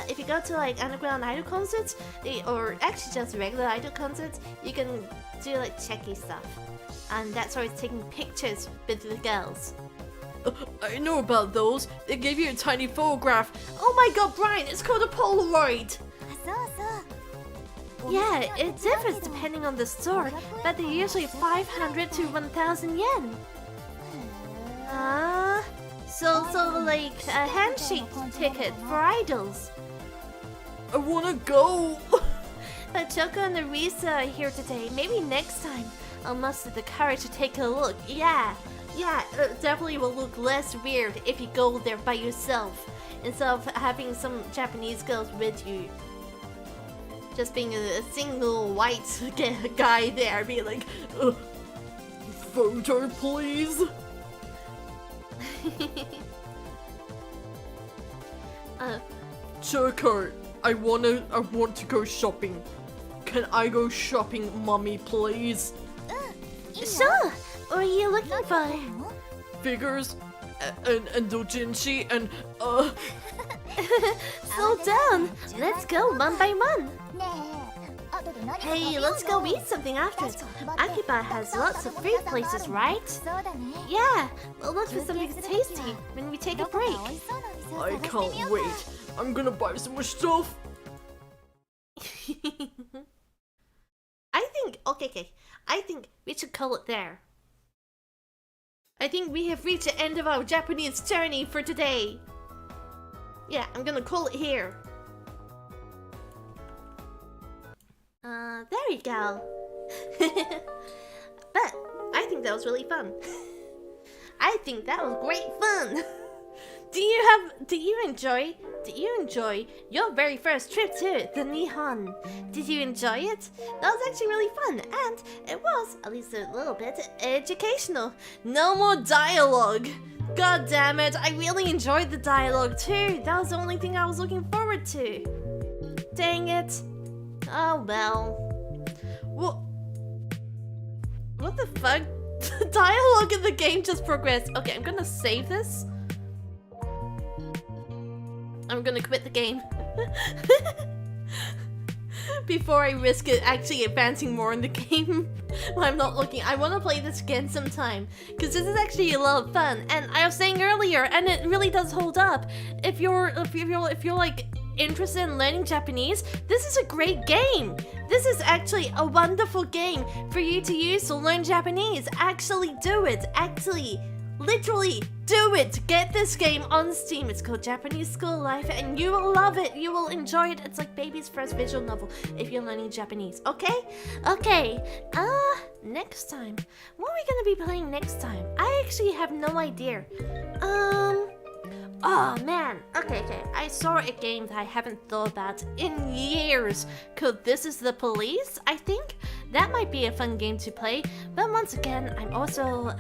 If you go to like underground idol concerts, or actually just regular idol concerts, you can do like Cheki stuff, and that's where it's taking pictures with the girls. I know about those. They gave you a tiny photograph. Oh my god, Brian! It's called a Polaroid. Yeah, it differs depending on the store, but they're usually 500 to 1,000 yen. So like a handshake ticket for idols. I wanna go. But Choco and Arisa are here today. Maybe next time I'll muster the courage to take a look. Yeah, it definitely will look less weird if you go there by yourself instead of having some Japanese girls with you. Just being a single white guy there, be like, photo please. Choco, I want to go shopping. Can I go shopping, mommy, please? Sure. What are you looking for? Figures, and dojinshi and Slow down. Let's go one by one. Hey, let's go eat something after it. Akiba has lots of food places, right? Yeah, we'll look for something tasty when we take a break. I can't wait. I'm gonna buy some more stuff. Okay. I think we should call it there. I think we have reached the end of our Japanese journey for today. Yeah, I'm gonna call it here. There you go. But I think that was really fun. I think that was great fun. Do you enjoy your very first trip to the Nihon? Did you enjoy it? That was actually really fun, and it was, at least a little bit, educational. No more dialogue! God damn it, I really enjoyed the dialogue too. That was the only thing I was looking forward to. Dang it. Oh well. What the fuck? The dialogue in the game just progressed. Okay, I'm gonna save this. I'm gonna quit the game. Before I risk it actually advancing more in the game when I'm not looking. I want to play this again sometime because this is actually a lot of fun, and I was saying earlier, and it really does hold up. If you're like interested in learning Japanese, this is a great game. This is actually a wonderful game for you to use to learn Japanese. Actually do it. Actually, literally do it. Get this game on Steam. It's called Japanese School Life, and you will love it. You will enjoy it. It's like baby's first visual novel if you're learning Japanese. Okay? Next time. What are we gonna be playing next time? I actually have no idea. Oh man, okay. I saw a game that I haven't thought about in years called This Is the Police, I think. That might be a fun game to play, but once again, I'm also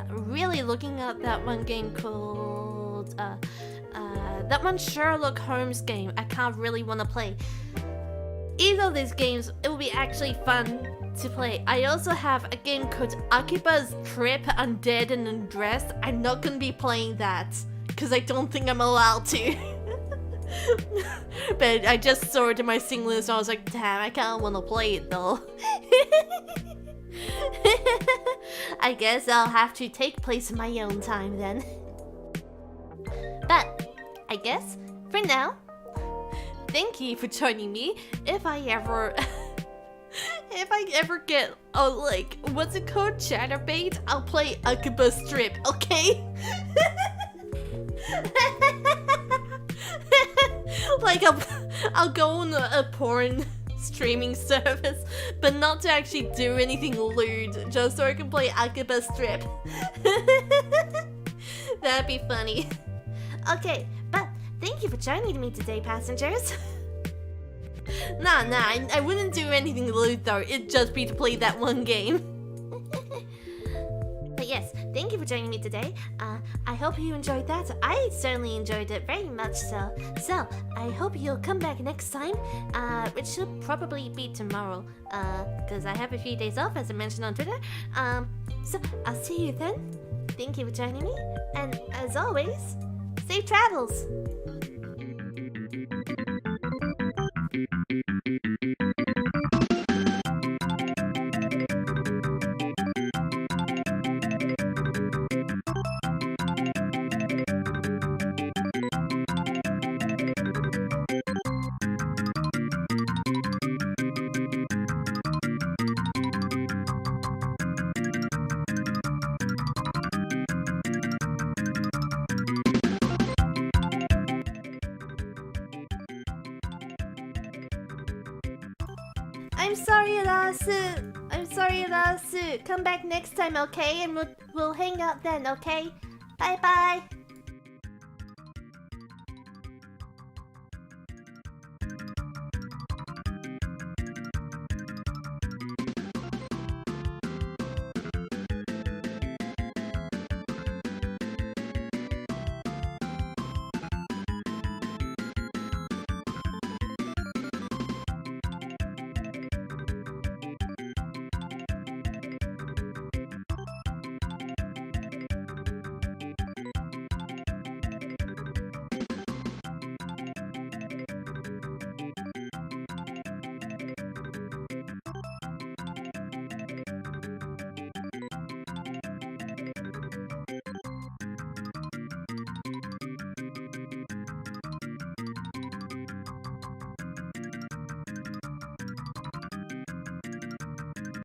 really looking at that one game called, that one Sherlock Holmes game I can't really want to play. Either of these games, it will be actually fun to play. I also have a game called Akiba's Trip Undead and Undressed. I'm not going to be playing that because I don't think I'm allowed to. But I just saw it in my sing list and I was like, damn, I kind of want to play it though. I guess I'll have to take place in my own time then. But I guess for now, thank you for joining me. If I ever get like, what's it called, chatterbait, I'll play Akiba Strip, okay? Like I'll go on a porn streaming service, but not to actually do anything lewd, just so I can play Akiba Strip. That'd be funny. Okay, but thank you for joining me today, passengers. Nah, I wouldn't do anything lewd though. It'd just be to play that one game. But yes, thank you for joining me today. I hope you enjoyed that. I certainly enjoyed it very much so. So, I hope you'll come back next time, which should probably be tomorrow, because I have a few days off, as I mentioned on Twitter. So, I'll see you then. Thank you for joining me, and as always, safe travels! I'm sorry, Arasu. Come back next time, okay? And we'll hang out then, okay? Bye-bye.